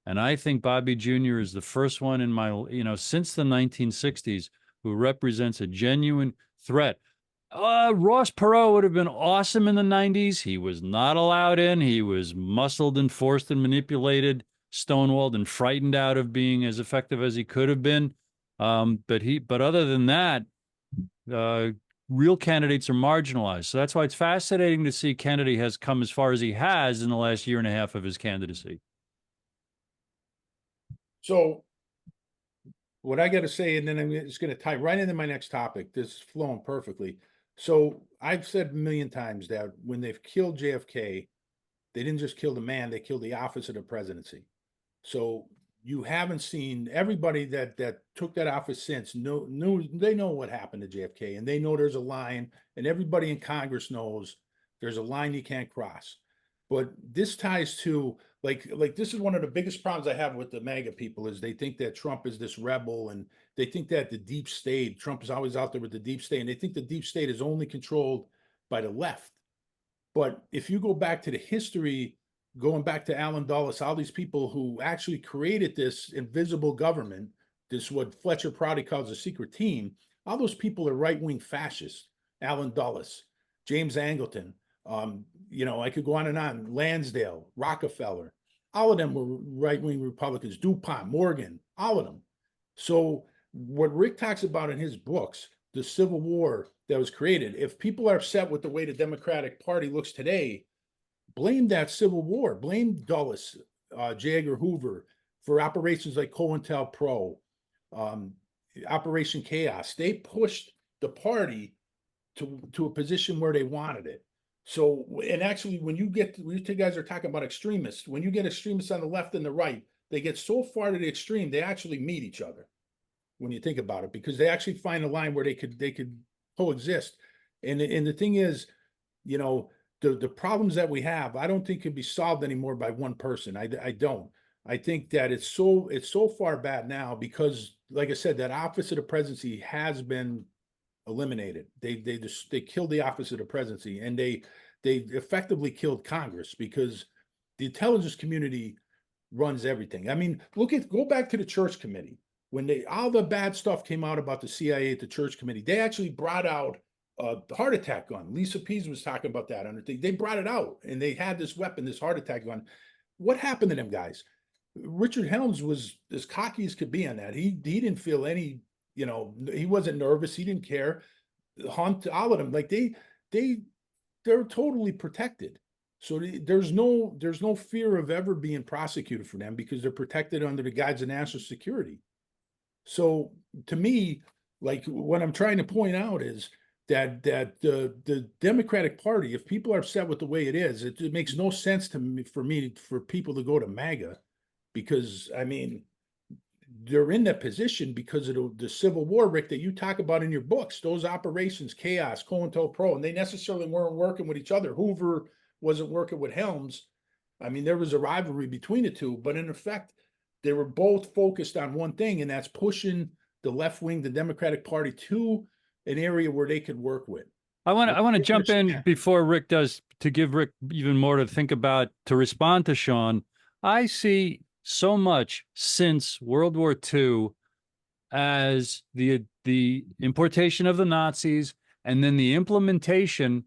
And I think Bobby Jr. is the first one in my, since the 1960s who represents a genuine threat. Ross Perot would have been awesome in the 90s. He was not allowed in. He was muscled and forced and manipulated, stonewalled and frightened out of being as effective as he could have been. But other than that, real candidates are marginalized. So that's why it's fascinating to see Kennedy has come as far as he has in the last year and a half of his candidacy. So what I got to say, and then I'm just going to tie right into my next topic. This is flowing perfectly. So I've said a million times that when they've killed JFK, they didn't just kill the man, they killed the office of the presidency. So you haven't seen everybody that took that office since they know what happened to JFK, and they know there's a line, and everybody in Congress knows there's a line you can't cross. But this ties to like this is one of the biggest problems I have with the MAGA people is they think that Trump is this rebel, and they think that the deep state, Trump is always out there with the deep state, and they think the deep state is only controlled by the left. But if you go back to the history, going back to Allen Dulles, all these people who actually created this invisible government, this what Fletcher Prouty calls a secret team, all those people are right-wing fascists. Allen Dulles, James Angleton, I could go on and on. Lansdale, Rockefeller, all of them were right-wing Republicans. DuPont, Morgan, all of them. So what Rick talks about in his books, the Civil War that was created, if people are upset with the way the Democratic Party looks today, blame that Civil War. Blame Dulles, J. Edgar Hoover for operations like COINTELPRO, Operation Chaos. They pushed the party to a position where they wanted it. So, and actually, when you two guys are talking about extremists, when you get extremists on the left and the right, they get so far to the extreme, they actually meet each other when you think about it, because they actually find a line where they could coexist. And the thing is, the problems that we have, I don't think can be solved anymore by one person. I don't. I think that it's so far bad now because, like I said, that office of the presidency has been eliminated. They killed the office of the presidency, and they effectively killed Congress because the intelligence community runs everything. I mean, go back to the Church Committee when all the bad stuff came out about the CIA at the Church Committee. They actually brought out the heart attack gun. Lisa Pease was talking about that. They brought it out, and they had this weapon, this heart attack gun. What happened to them guys? Richard Helms was as cocky as could be on that. He didn't feel any, he wasn't nervous. He didn't care. Hunt, all of them, like they're totally protected. So there's no fear of ever being prosecuted for them because they're protected under the guise of national security. So to me, like what I'm trying to point out is that the Democratic Party, if people are upset with the way it is, it makes no sense to me for people to go to MAGA, because I mean, they're in that position because of the Civil War, Rick, that you talk about in your books. Those operations, Chaos, COINTELPRO, and they necessarily weren't working with each other. Hoover wasn't working with Helms. I mean, there was a rivalry between the two, but in effect, they were both focused on one thing, and that's pushing the left wing, the Democratic Party, to an area where they could work with. I want to jump in before Rick does, to give Rick even more to think about, to respond to Sean. I see so much since World War II as the importation of the Nazis and then the implementation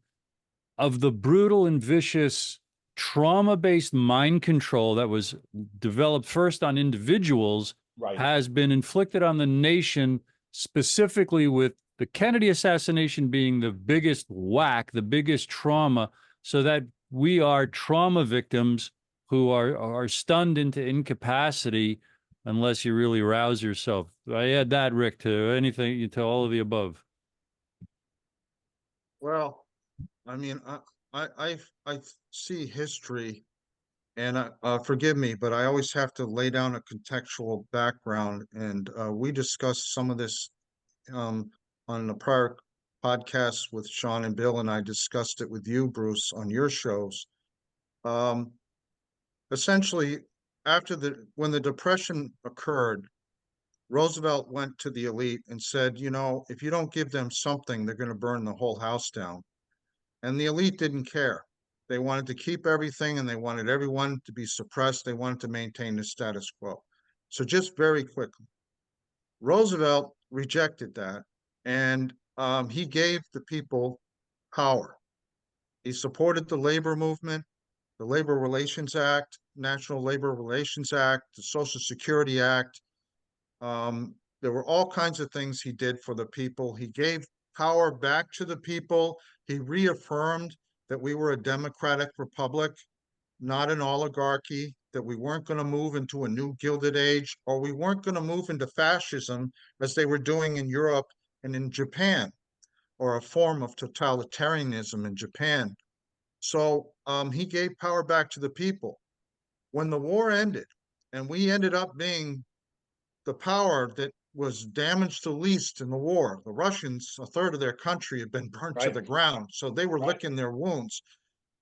of the brutal and vicious trauma-based mind control that was developed first on individuals, Right. has been inflicted on the nation, specifically with the Kennedy assassination being the biggest whack, the biggest trauma, so that we are trauma victims who are stunned into incapacity unless you really rouse yourself. I add that, Rick, to anything, to all of the above. Well, I mean, I see history, and forgive me, but I always have to lay down a contextual background. And we discussed some of this on the prior podcast with Sean and Bill, and I discussed it with you, Bruce, on your shows. Essentially, when the Depression occurred, Roosevelt went to the elite and said, you know, if you don't give them something, they're going to burn the whole house down. And the elite didn't care. They wanted to keep everything, and they wanted everyone to be suppressed. They wanted to maintain the status quo. So just very quickly, Roosevelt rejected that, and he gave the people power. He supported the labor movement, the Labor Relations Act, National Labor Relations Act, the Social Security Act. There were all kinds of things he did for the people. He gave power back to the people. He reaffirmed that we were a democratic republic, not an oligarchy, that we weren't going to move into a new Gilded Age, or we weren't going to move into fascism as they were doing in Europe and in Japan, or a form of totalitarianism in Japan. So he gave power back to the people. When the war ended, and we ended up being the power that was damaged the least in the war. The Russians, a third of their country had been burnt to the ground, so they were licking their wounds.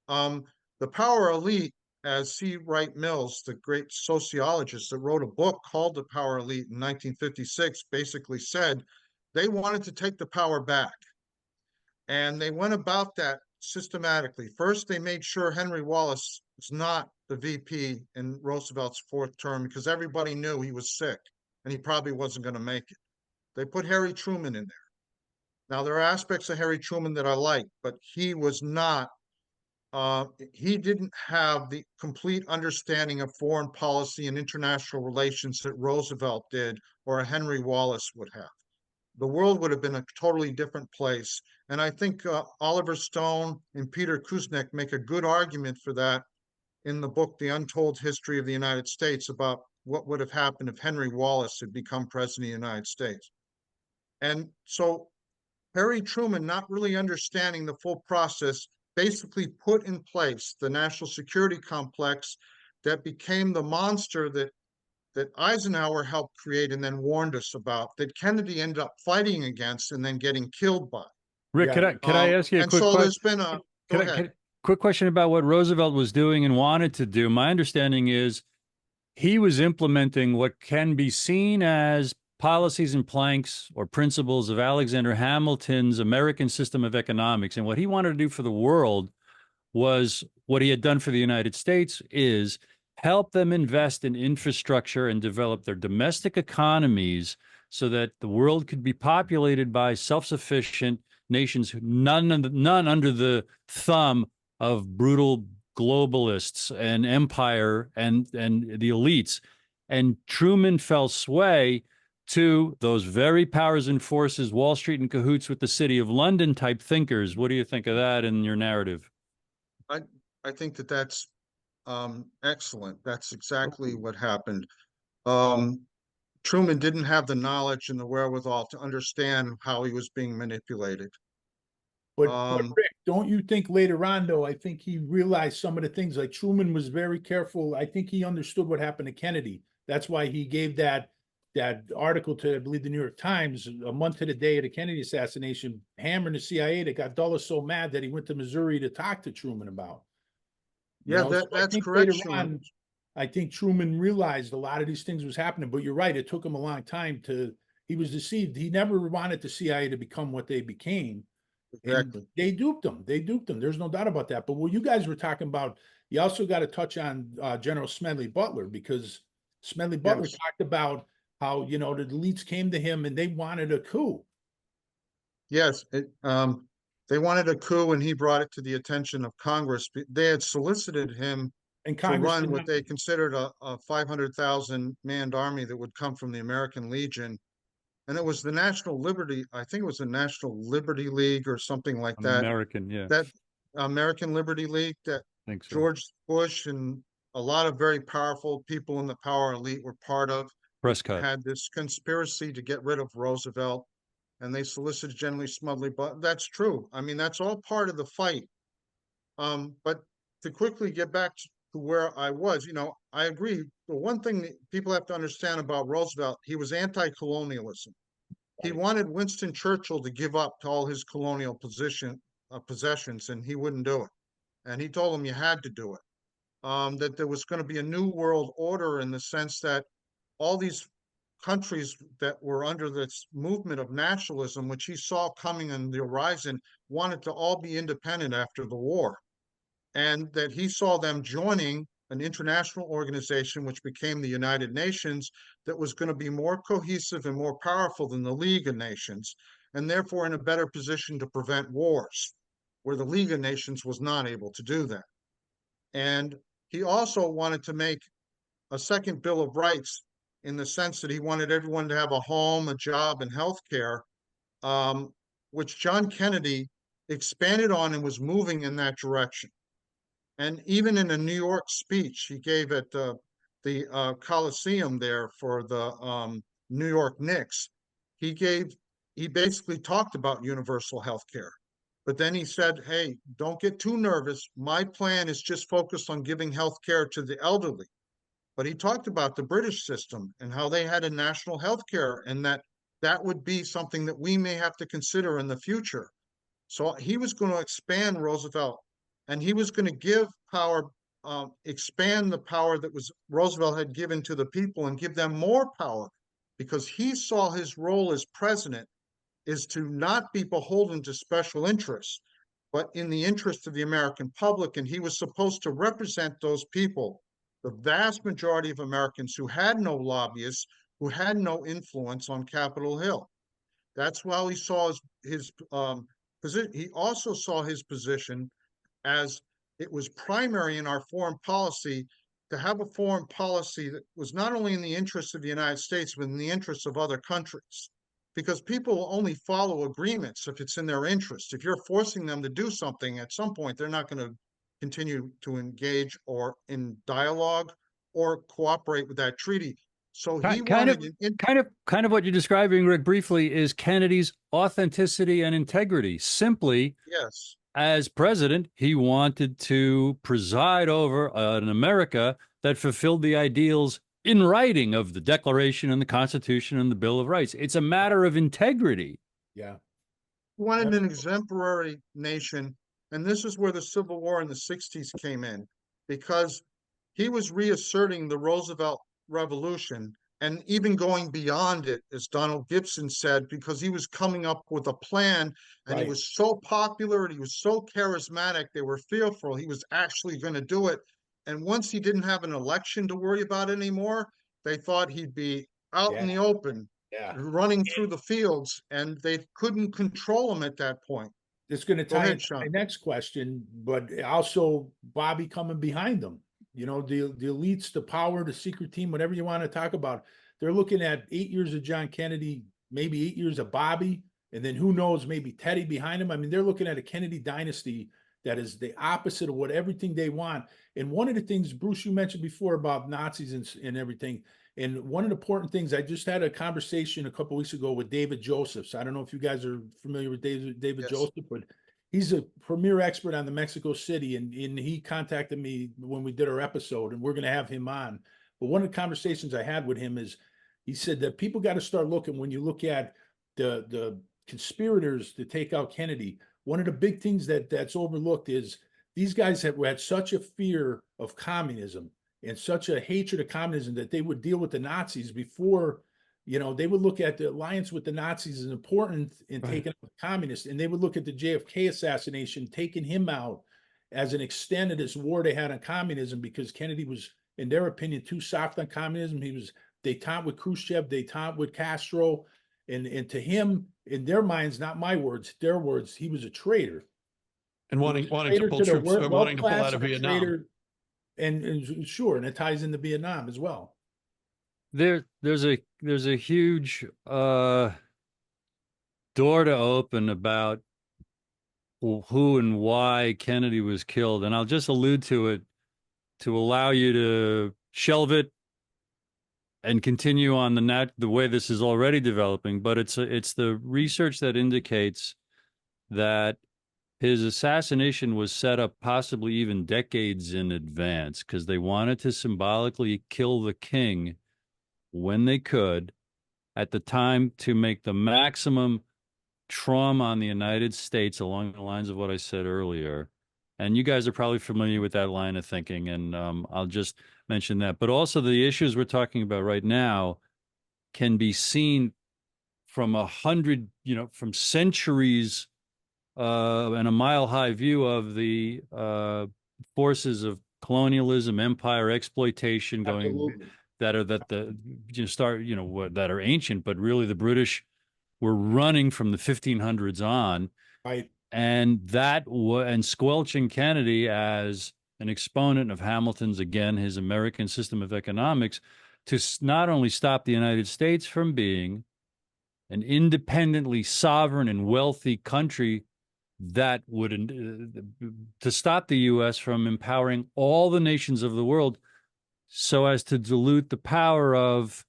The power elite, as C. Wright Mills, the great sociologist that wrote a book called The Power Elite in 1956, basically said they wanted to take the power back. And they went about that systematically. First, they made sure Henry Wallace was not the VP in Roosevelt's fourth term, because everybody knew he was sick and he probably wasn't going to make it. They put Harry Truman in there. Now, there are aspects of Harry Truman that I like, but he was not, he didn't have the complete understanding of foreign policy and international relations that Roosevelt did, or a Henry Wallace would have. The world would have been a totally different place. And I think Oliver Stone and Peter Kuznick make a good argument for that in the book, The Untold History of the United States, about what would have happened if Henry Wallace had become president of the United States. And so Harry Truman, not really understanding the full process, basically put in place the national security complex that became the monster that Eisenhower helped create and then warned us about, that Kennedy ended up fighting against and then getting killed by. Rick, could I ask you a quick question? There's been a quick question about what Roosevelt was doing and wanted to do. My understanding is he was implementing what can be seen as policies and planks or principles of Alexander Hamilton's American system of economics. And what he wanted to do for the world was what he had done for the United States, is help them invest in infrastructure and develop their domestic economies so that the world could be populated by self-sufficient nations, none under the thumb of brutal globalists and empire and the elites. And Truman fell sway to those very powers and forces, Wall Street in cahoots with the City of London type thinkers. What do you think of that in your narrative? I think that that's excellent. That's exactly what happened. Truman didn't have the knowledge and the wherewithal to understand how he was being manipulated. But Rick, don't you think later on, though, I think he realized some of the things, like Truman was very careful. I think he understood what happened to Kennedy. That's why he gave that that article to, I believe, the New York Times, a month to the day of the Kennedy assassination, hammering the CIA that got Dulles so mad that he went to Missouri to talk to Truman about. Yeah, So I that's think correct, later Sean. on, I think Truman realized a lot of these things was happening, but you're right, it took him a long time he was deceived. He never wanted the CIA to become what they became. Exactly. And they duped him. They duped him. There's no doubt about that. But what you guys were talking about, you also got to touch on General Smedley Butler, because Smedley Butler Yes. talked about how, the elites came to him and they wanted a coup. Yes, they wanted a coup, and he brought it to the attention of Congress. They had solicited him And to Congress run did what not. they considered a 500,000 manned army that would come from the American Legion. And it was the National Liberty, I think it was the National Liberty League or something like that. American, yeah, That American Liberty League that I think so. George Bush and a lot of very powerful people in the power elite were part of. Prescott. Had this conspiracy to get rid of Roosevelt, and they solicited General Smedley. But that's true. I mean, that's all part of the fight. But to quickly get back to where I was, I agree. The one thing that people have to understand about Roosevelt, he was anti-colonialism. He wanted Winston Churchill to give up to all his colonial possessions, and he wouldn't do it. And he told him you had to do it. That there was going to be a new world order in the sense that all these countries that were under this movement of nationalism, which he saw coming on the horizon, wanted to all be independent after the war. And that he saw them joining an international organization, which became the United Nations, that was going to be more cohesive and more powerful than the League of Nations, and therefore in a better position to prevent wars, where the League of Nations was not able to do that. And he also wanted to make a second Bill of Rights in the sense that he wanted everyone to have a home, a job, and health care, which John Kennedy expanded on and was moving in that direction. And even in a New York speech he gave at the Coliseum there for the New York Knicks, he basically talked about universal health care. But then he said, hey, don't get too nervous. My plan is just focused on giving health care to the elderly. But he talked about the British system and how they had a national health care, and that would be something that we may have to consider in the future. So he was going to expand Roosevelt, and he was going to give power, expand the power that was Roosevelt had given to the people and give them more power, because he saw his role as president is to not be beholden to special interests, but in the interest of the American public. And he was supposed to represent those people, the vast majority of Americans who had no lobbyists, who had no influence on Capitol Hill. That's why he saw his position. He also saw his position as it was primary in our foreign policy to have a foreign policy that was not only in the interest of the United States, but in the interest of other countries. Because people will only follow agreements if it's in their interest. If you're forcing them to do something, at some point, they're not going to continue to engage or in dialogue or cooperate with that treaty. So he kind of what you're describing, Rick, briefly, is Kennedy's authenticity and integrity. Simply, yes, as president, he wanted to preside over an America that fulfilled the ideals in writing of the Declaration and the Constitution and the Bill of Rights. It's a matter of integrity. Yeah. he wanted an exemplary nation. And this is where the Civil War in the 60s came in, because he was reasserting the Roosevelt Revolution and even going beyond it, as Donald Gibson said, because he was coming up with a plan, and he was so popular and he was so charismatic, they were fearful he was actually going to do it. And once he didn't have an election to worry about anymore, they thought he'd be out in the open, running through the fields, and they couldn't control him at that point. It's going to tie into my next question, but also Bobby coming behind them. The elites, the power, the secret team, whatever you want to talk about. They're looking at 8 years of John Kennedy, maybe 8 years of Bobby, and then who knows, maybe Teddy behind him. I mean, they're looking at a Kennedy dynasty that is the opposite of what everything they want. And one of the things, Bruce, you mentioned before about Nazis and everything. And one of the important things, I just had a conversation a couple of weeks ago with David Josephs. I don't know if you guys are familiar with David Joseph, but he's a premier expert on the Mexico City. And he contacted me when we did our episode, and we're going to have him on. But one of the conversations I had with him is He said that people got to start looking, when you look at the conspirators to take out Kennedy, one of the big things that's overlooked is these guys had such a fear of communism and such a hatred of communism that they would deal with the Nazis before, they would look at the alliance with the Nazis as important in taking out the communists. And they would look at the JFK assassination, taking him out as an extent of this war they had on communism, because Kennedy was, in their opinion, too soft on communism. He was detente with Khrushchev, detente with Castro. And to him, in their minds, not my words, their words, he was a traitor. And wanting to pull troops, wanting to pull out of Vietnam. And sure, and it ties into Vietnam as well. There's a huge door to open about who and why Kennedy was killed, and I'll just allude to it to allow you to shelve it and continue on the way this is already developing. But it's the research that indicates that his assassination was set up possibly even decades in advance, because they wanted to symbolically kill the king when they could at the time to make the maximum trauma on the United States, along the lines of what I said earlier. And you guys are probably familiar with that line of thinking, and I'll just mention that. But also the issues we're talking about right now can be seen from from centuries and a mile-high view of the forces of colonialism, empire, exploitation that are ancient, but really the British were running from the 1500s on, right? And and squelching Kennedy as an exponent of Hamilton's, again, his American system of economics, to not only stop the United States from being an independently sovereign and wealthy country that would to stop the U.S. from empowering all the nations of the world, so as to dilute the power of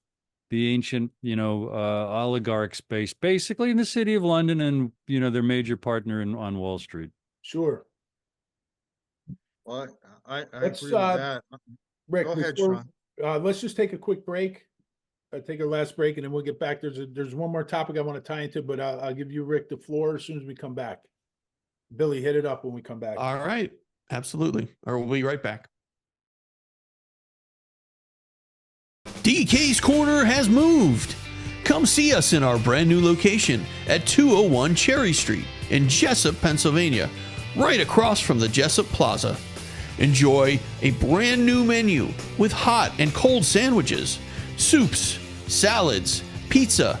the ancient, oligarchs basically in the city of London and, their major partner on Wall Street. Sure. Well, I agree with that. Rick, Go ahead, Sean. Let's just take a quick break. Take our last break, and then we'll get back. There's one more topic I want to tie into, but I'll give you, Rick, the floor as soon as we come back. Billy, hit it up when we come back. All right. Absolutely. Or we'll be right back. DK's Corner has moved. Come see us in our brand new location at 201 Cherry Street in Jessup, Pennsylvania, right across from the Jessup Plaza. Enjoy a brand new menu with hot and cold sandwiches, soups, salads, pizza,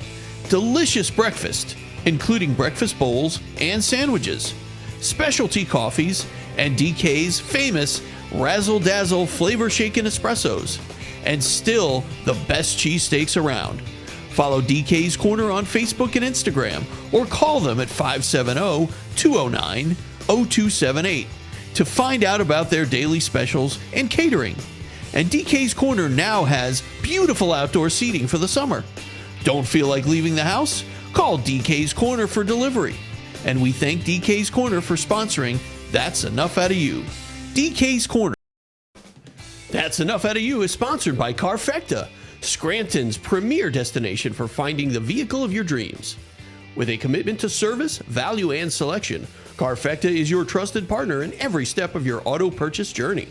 delicious breakfast, including breakfast bowls and sandwiches, specialty coffees, and DK's famous Razzle Dazzle flavor shaken espressos, and still the best cheesesteaks around. Follow DK's Corner on Facebook and Instagram, or call them at 570-209-0278 to find out about their daily specials and catering. And DK's Corner now has beautiful outdoor seating for the summer. Don't feel like leaving the house? Call DK's Corner for delivery. And we thank DK's Corner for sponsoring That's Enough Out of You. DK's Corner. That's Enough Out of You is sponsored by Carfecta, Scranton's premier destination for finding the vehicle of your dreams. With a commitment to service, value, and selection, Carfecta is your trusted partner in every step of your auto purchase journey.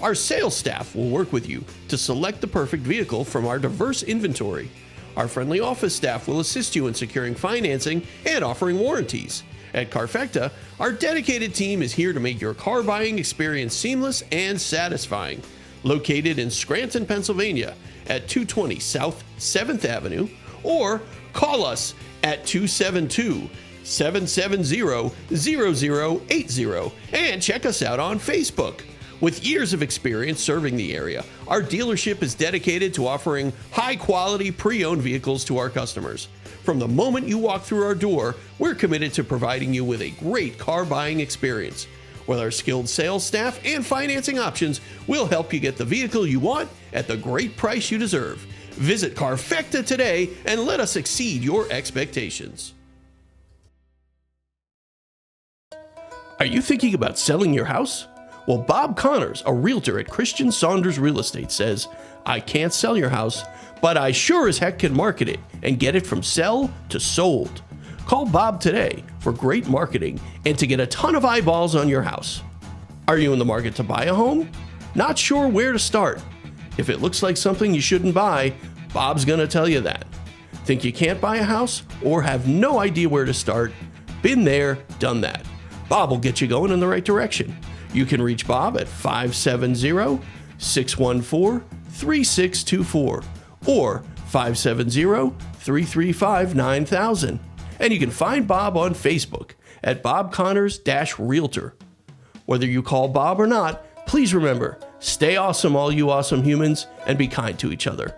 Our sales staff will work with you to select the perfect vehicle from our diverse inventory. Our friendly office staff will assist you in securing financing and offering warranties. At Carfecta, our dedicated team is here to make your car buying experience seamless and satisfying. Located in Scranton, Pennsylvania at 220 South 7th Avenue, or call us at 272-770-0080 and check us out on Facebook. With years of experience serving the area, our dealership is dedicated to offering high-quality pre-owned vehicles to our customers. From the moment you walk through our door, we're committed to providing you with a great car buying experience. With our skilled sales staff and financing options, we'll help you get the vehicle you want at the great price you deserve. Visit Carfecta today and let us exceed your expectations. Are you thinking about selling your house? Well, Bob Connors, a realtor at Christian Saunders Real Estate, says, I can't sell your house, but I sure as heck can market it and get it from sell to sold. Call Bob today for great marketing and to get a ton of eyeballs on your house. Are you in the market to buy a home? Not sure where to start? If it looks like something you shouldn't buy, Bob's going to tell you that. Think you can't buy a house or have no idea where to start? Been there, done that. Bob will get you going in the right direction. You can reach Bob at 570-614-3624 or 570-335-9000. And you can find Bob on Facebook at Bob Connors-Realtor. Whether you call Bob or not, please remember, stay awesome, all you awesome humans, and be kind to each other.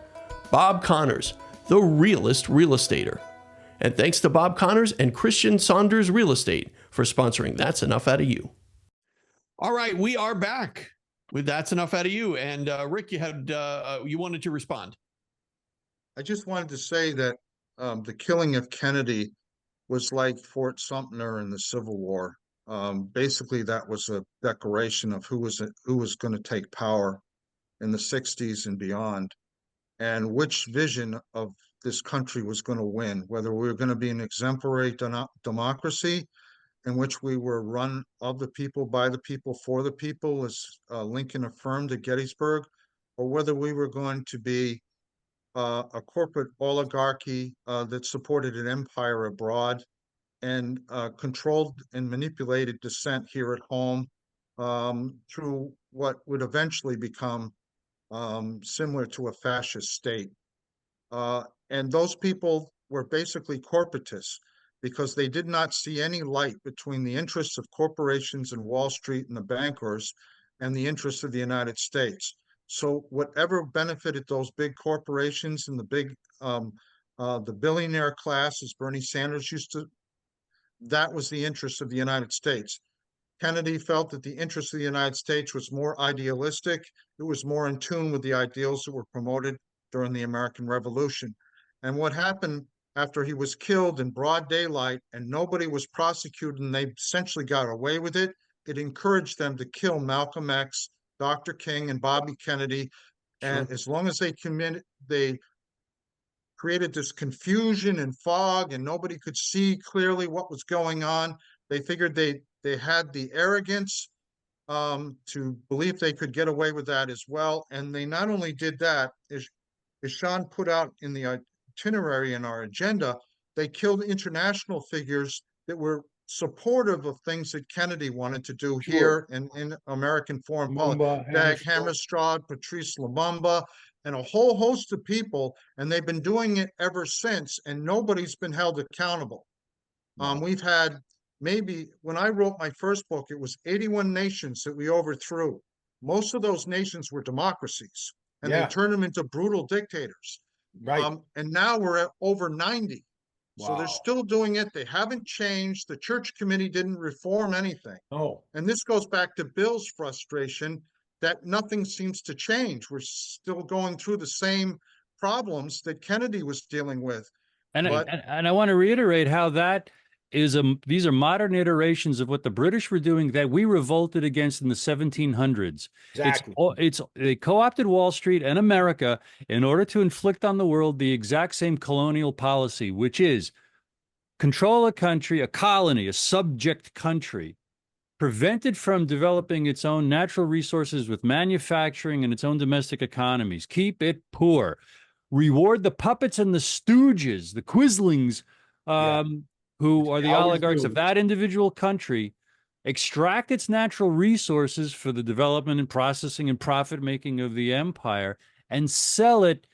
Bob Connors, the realest real estater. And thanks to Bob Connors and Christian Saunders Real Estate for sponsoring That's Enough Out of You. All right, we are back with That's Enough Out of You. And Rick, you had you wanted to respond. I just wanted to say that the killing of Kennedy was like Fort Sumter in the Civil War. Basically, that was a declaration of who was going to take power in the 60s and beyond, and which vision of this country was going to win, whether we were going to be an exemplary democracy in which we were run of the people, by the people, for the people, as Lincoln affirmed at Gettysburg, or whether we were going to be a corporate oligarchy that supported an empire abroad and controlled and manipulated dissent here at home through what would eventually become similar to a fascist state. And those people were basically corporatists because they did not see any light between the interests of corporations and Wall Street and the bankers and the interests of the United States. So whatever benefited those big corporations and the billionaire class, as Bernie Sanders used to, that was the interest of the United States. Kennedy felt that the interest of the United States was more idealistic. It was more in tune with the ideals that were promoted during the American Revolution. And what happened after he was killed in broad daylight and nobody was prosecuted and they essentially got away with it, it encouraged them to kill Malcolm X, Dr. King, and Bobby Kennedy. And as long as they created this confusion and fog and nobody could see clearly what was going on, they figured they had the arrogance to believe they could get away with that as well. And they not only did that, as Sean put out in the itinerary in our agenda, they killed international figures that were supportive of things that Kennedy wanted to do here and in American foreign policy. Dag Hammarskjöld, Patrice Lumumba, and a whole host of people, and they've been doing it ever since, and nobody's been held accountable. We've had, maybe when I wrote my first book, it was 81 nations that we overthrew. Most of those nations were democracies, and they turned them into brutal dictators. Right. And now we're at over 90. Wow. So they're still doing it. They haven't changed. The church committee didn't reform anything. Oh. And this goes back to Bill's frustration that nothing seems to change. We're still going through the same problems that Kennedy was dealing with. And I want to reiterate how that is these are modern iterations of what the British were doing that we revolted against in the 1700s. Exactly. They co-opted Wall Street and America in order to inflict on the world the exact same colonial policy, which is control a country, a colony, a subject country, prevented from developing its own natural resources with manufacturing and its own domestic economies, keep it poor, reward the puppets and the stooges, the quislings, who are the oligarchs of that individual country, extract its natural resources for the development and processing and profit making of the empire, and sell it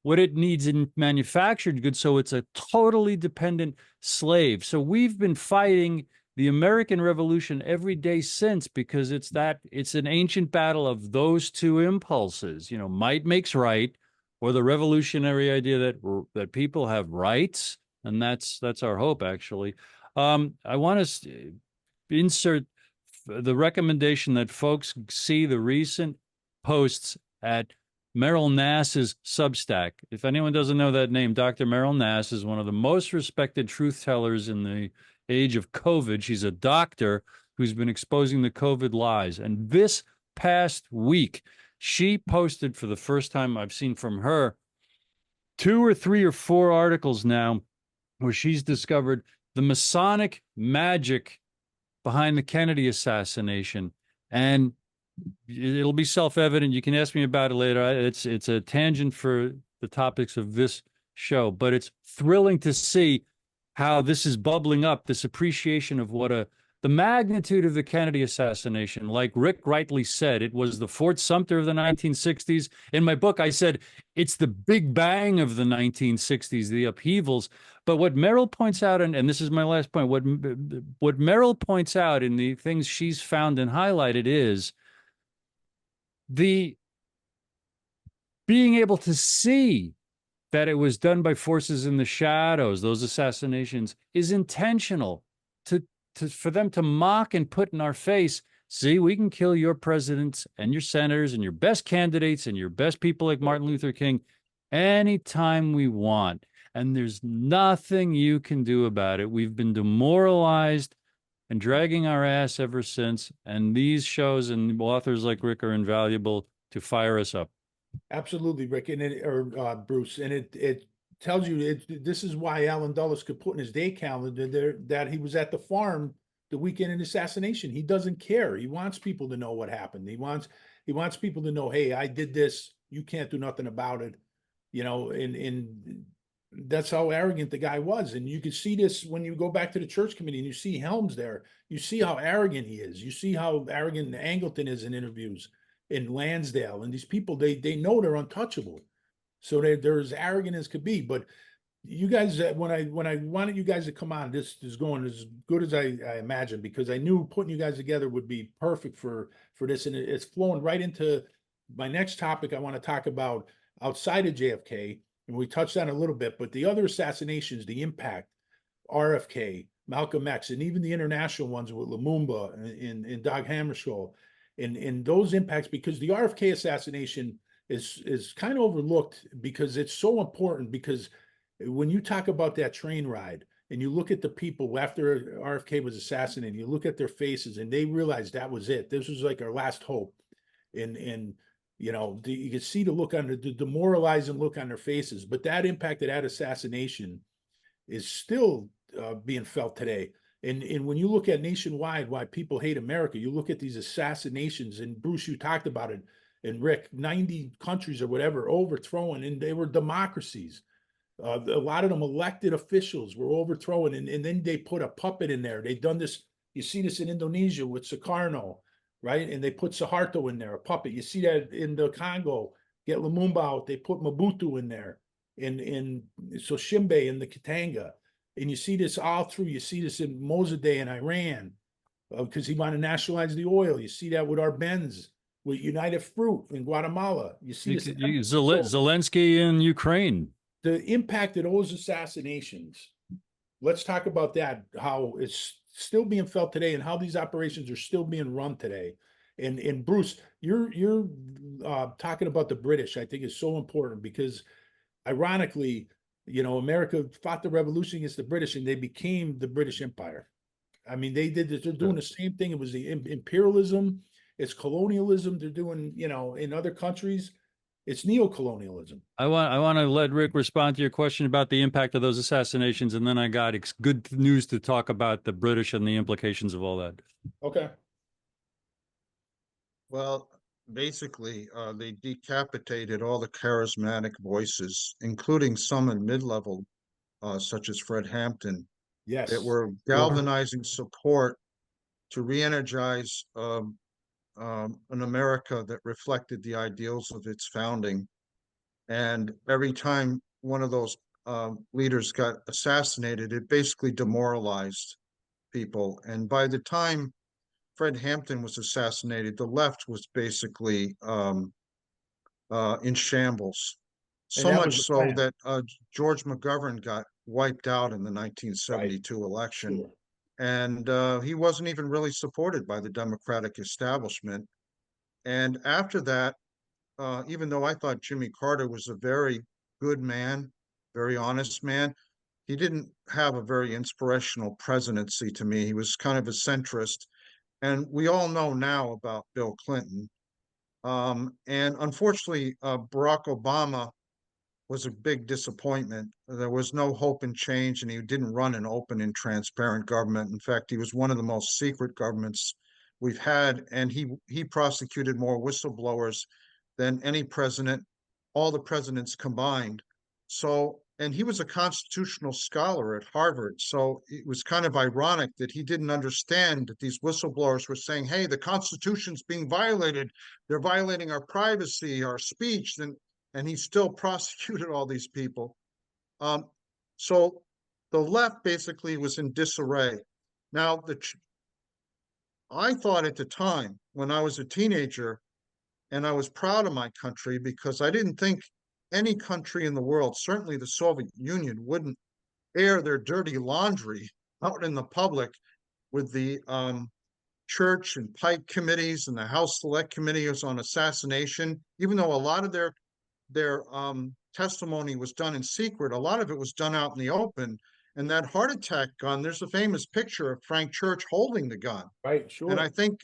what it needs in manufactured goods. So it's a totally dependent slave. So we've been fighting the American Revolution every day since, because it's an ancient battle of those two impulses, might makes right, or the revolutionary idea that people have rights. And that's our hope, actually. I want to insert the recommendation that folks see the recent posts at Merrill Nass's Substack. If anyone doesn't know that name, Dr. Merrill Nass is one of the most respected truth tellers in the age of COVID. She's a doctor who's been exposing the COVID lies. And this past week, she posted, for the first time I've seen from her, 2 or 3 or 4 articles now where she's discovered the Masonic magic behind the Kennedy assassination. And it'll be self-evident. You can ask me about it later. It's a tangent for the topics of this show, but it's thrilling to see how this is bubbling up, this appreciation of what the magnitude of the Kennedy assassination. Like Rick rightly said, it was the Fort Sumter of the 1960s. In my book, I said it's the Big Bang of the 1960s, the upheavals. But what Merrill points out, and this is my last point, what Merrill points out in the things she's found and highlighted is the being able to see that it was done by forces in the shadows, those assassinations, is intentional. For them to mock and put in our face, see, we can kill your presidents and your senators and your best candidates and your best people like Martin Luther King anytime we want. And there's nothing you can do about it. We've been demoralized and dragging our ass ever since. And these shows and authors like Rick are invaluable to fire us up. Absolutely, Rick, and Bruce, and it tells you this is why Alan Dulles could put in his day calendar there that he was at the farm the weekend of the assassination. He doesn't care. He wants people to know what happened. He wants people to know, hey, I did this. You can't do nothing about it. You know, and that's how arrogant the guy was. And you can see this when you go back to the church committee and you see Helms there. You see how arrogant he is. You see how arrogant Angleton is in interviews, in Lansdale, and these people, they know they're untouchable. So they're as arrogant as could be. But you guys, when I wanted you guys to come on, this is going as good as I imagined, because I knew putting you guys together would be perfect for this. And it's flowing right into my next topic I want to talk about outside of JFK. And we touched on it a little bit, but the other assassinations, the impact, RFK, Malcolm X, and even the international ones with Lumumba and Dag Hammarskjöld, and those impacts, because the RFK assassination is kind of overlooked because it's so important. Because when you talk about that train ride and you look at the people after RFK was assassinated, you look at their faces and they realized that was it. This was like our last hope. And you know, you can see the look on the demoralizing look on their faces. But that impact of that assassination is still being felt today. And when you look at nationwide why people hate America, you look at these assassinations, and Bruce, you talked about it, and Rick, 90 countries or whatever overthrown, and they were democracies. A lot of them elected officials were overthrown, and then they put a puppet in there. They've done this. You see this in Indonesia with Sukarno, right? And they put Suharto in there, a puppet. You see that in the Congo, get Lumumba out, they put Mobutu in there, in Soshimbe in the Katanga. And you see this all through. You see this in Mossadegh in Iran, because he wanted to nationalize the oil. You see that with Arbenz, with United Fruit in Guatemala. You see this. Zelensky in Ukraine. The impact of those assassinations. Let's talk about that, how it's still being felt today and how these operations are still being run today. And Bruce, you're talking about the British, I think is so important, because ironically, you know, America fought the revolution against the British and they became the British Empire. I mean, they're doing the same thing. It was the imperialism, it's colonialism. They're doing, you know, in other countries, it's neocolonialism. I want to let Rick respond to your question about the impact of those assassinations, and then I got good news to talk about the British and the implications of all that. Okay. Well, basically, they decapitated all the charismatic voices, including some in mid-level, such as Fred Hampton, Yes. that were galvanizing support to re-energize an America that reflected the ideals of its founding. And every time one of those leaders got assassinated, it basically demoralized people. And by the time Fred Hampton was assassinated, the left was basically in shambles. So much so that George McGovern got wiped out in the 1972 election. Sure. And he wasn't even really supported by the Democratic establishment. And after that, even though I thought Jimmy Carter was a very good man, very honest man, he didn't have a very inspirational presidency to me. He was kind of a centrist. And we all know now about Bill Clinton. And unfortunately, Barack Obama was a big disappointment. There was no hope and change, and he didn't run an open and transparent government. In fact, he was one of the most secret governments we've had, and he prosecuted more whistleblowers than any president, all the presidents combined. So, and he was a constitutional scholar at Harvard. So it was kind of ironic that he didn't understand that these whistleblowers were saying, hey, the Constitution's being violated. They're violating our privacy, our speech. And he still prosecuted all these people. So the left basically was in disarray. Now, I thought at the time when I was a teenager, and I was proud of my country because I didn't think any country in the world, certainly the Soviet Union, wouldn't air their dirty laundry out in the public with the church and Pike committees and the House Select Committees on assassination, even though a lot of their testimony was done in secret. A lot of it was done out in the open. And that heart attack gun, there's a famous picture of Frank Church holding the gun. Right, sure. And I think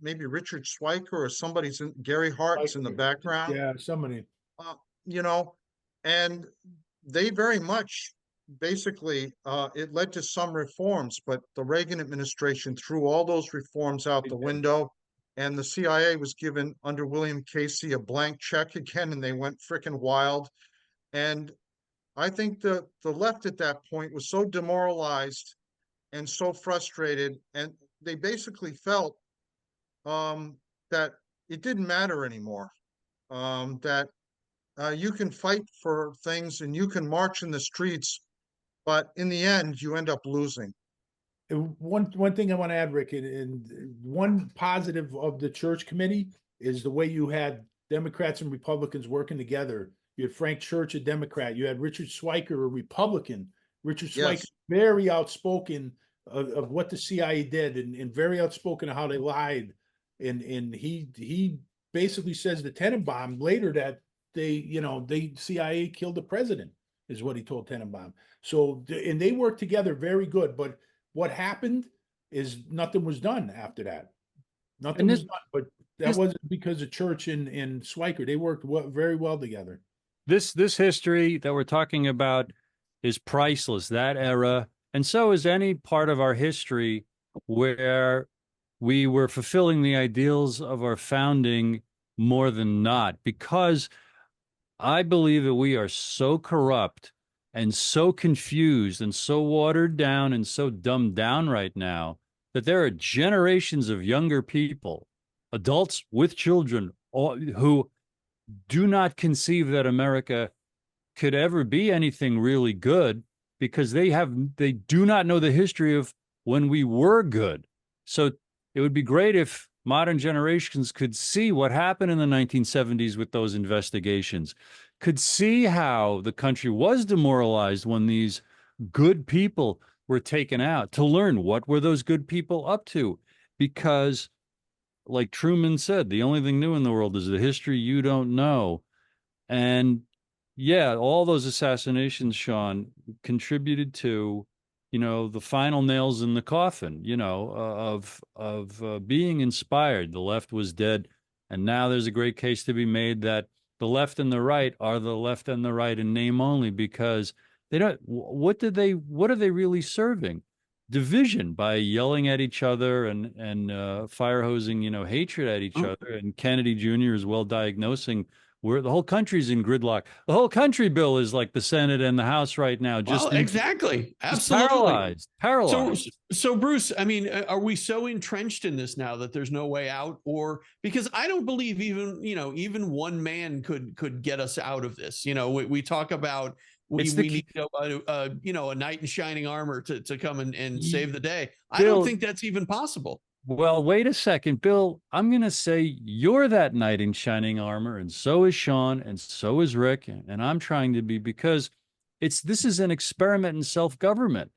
maybe Richard Schweiker or somebody's in, Gary Hart's in the background. Yeah, somebody. You know, and they very much basically it led to some reforms, but the Reagan administration threw all those reforms out the window. And the CIA was given under William Casey a blank check again, and they went frickin' wild. And I think the left at that point was so demoralized and so frustrated, and they basically felt that it didn't matter anymore. That you can fight for things and you can march in the streets, but in the end, you end up losing. One thing I want to add, Rick, and one positive of the church committee is the way you had Democrats and Republicans working together. You had Frank Church, a Democrat. You had Richard Schweiker, a Republican. Richard Schweiker, very outspoken of what the CIA did, and very outspoken of how they lied. And he basically says the Tenenbaum later that they CIA killed the president, is what he told Tenenbaum. So, and they worked together very good, but what happened is nothing was done after that. Nothing was done, but that wasn't because of Church and Schweiker. They worked very well together. This history that we're talking about is priceless, that era. And so is any part of our history where we were fulfilling the ideals of our founding more than not, because I believe that we are so corrupt and so confused and so watered down and so dumbed down right now that there are generations of younger people, adults with children, who do not conceive that America could ever be anything really good because they do not know the history of when we were good. So it would be great if modern generations could see what happened in the 1970s with those investigations, could see how the country was demoralized when these good people were taken out, to learn what were those good people up to. Because, like Truman said, the only thing new in the world is the history you don't know. And yeah, all those assassinations, Sean, contributed to, the final nails in the coffin, of being inspired. The left was dead. And now there's a great case to be made that the left and the right are the left and the right in name only, because they don't, what are they really serving? Division by yelling at each other and fire hosing, hatred at each other. And Kennedy Jr. is well diagnosing where the whole country's in gridlock. The whole country, Bill, is like the Senate and the House right now. Exactly. Absolutely. Paralyzed. So Bruce, I mean, are we so entrenched in this now that there's no way out? Or because I don't believe even one man could get us out of this. We talk about we need a knight in shining armor to come and save the day. I don't think that's even possible. Well, wait a second, Bill. I'm going to say you're that knight in shining armor, and so is Sean, and so is Rick, and I'm trying to be, because this is an experiment in self-government.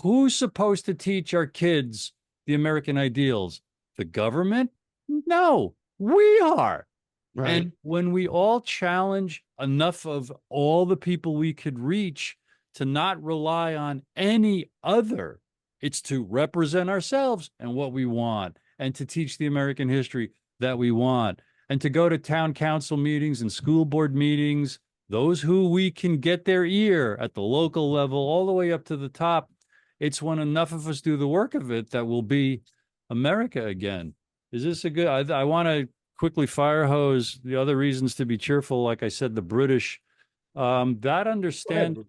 Who's supposed to teach our kids the American ideals? The government? No, we are. Right. And when we all challenge enough of all the people we could reach to not rely on any other It's to represent ourselves and what we want, and to teach the American history that we want, and to go to town council meetings and school board meetings, those who we can get their ear at the local level, all the way up to the top. It's when enough of us do the work of it that will be America again. Is this a good, I want to quickly fire hose the other reasons to be cheerful. Like I said, the British, that understanding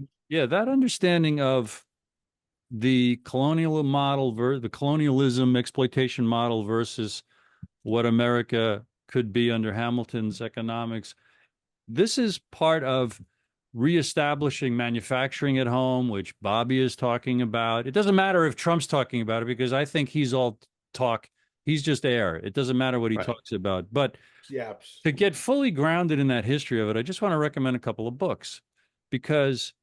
of the colonial model, the colonialism exploitation model versus what America could be under Hamilton's economics. This is part of reestablishing manufacturing at home, which Bobby is talking about. It doesn't matter if Trump's talking about it, because I think he's all talk. He's just air. It doesn't matter what he talks about. But to get fully grounded in that history of it, I just want to recommend a couple of books, because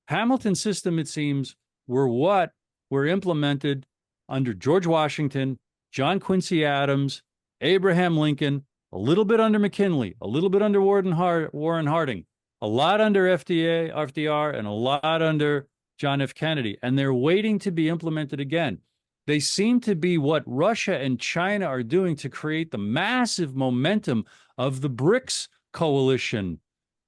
Hamilton's system, it seems, were implemented under George Washington, John Quincy Adams, Abraham Lincoln, a little bit under McKinley, a little bit under Warren Harding, a lot under FDR, and a lot under John F. Kennedy. And they're waiting to be implemented again. They seem to be what Russia and China are doing to create the massive momentum of the BRICS coalition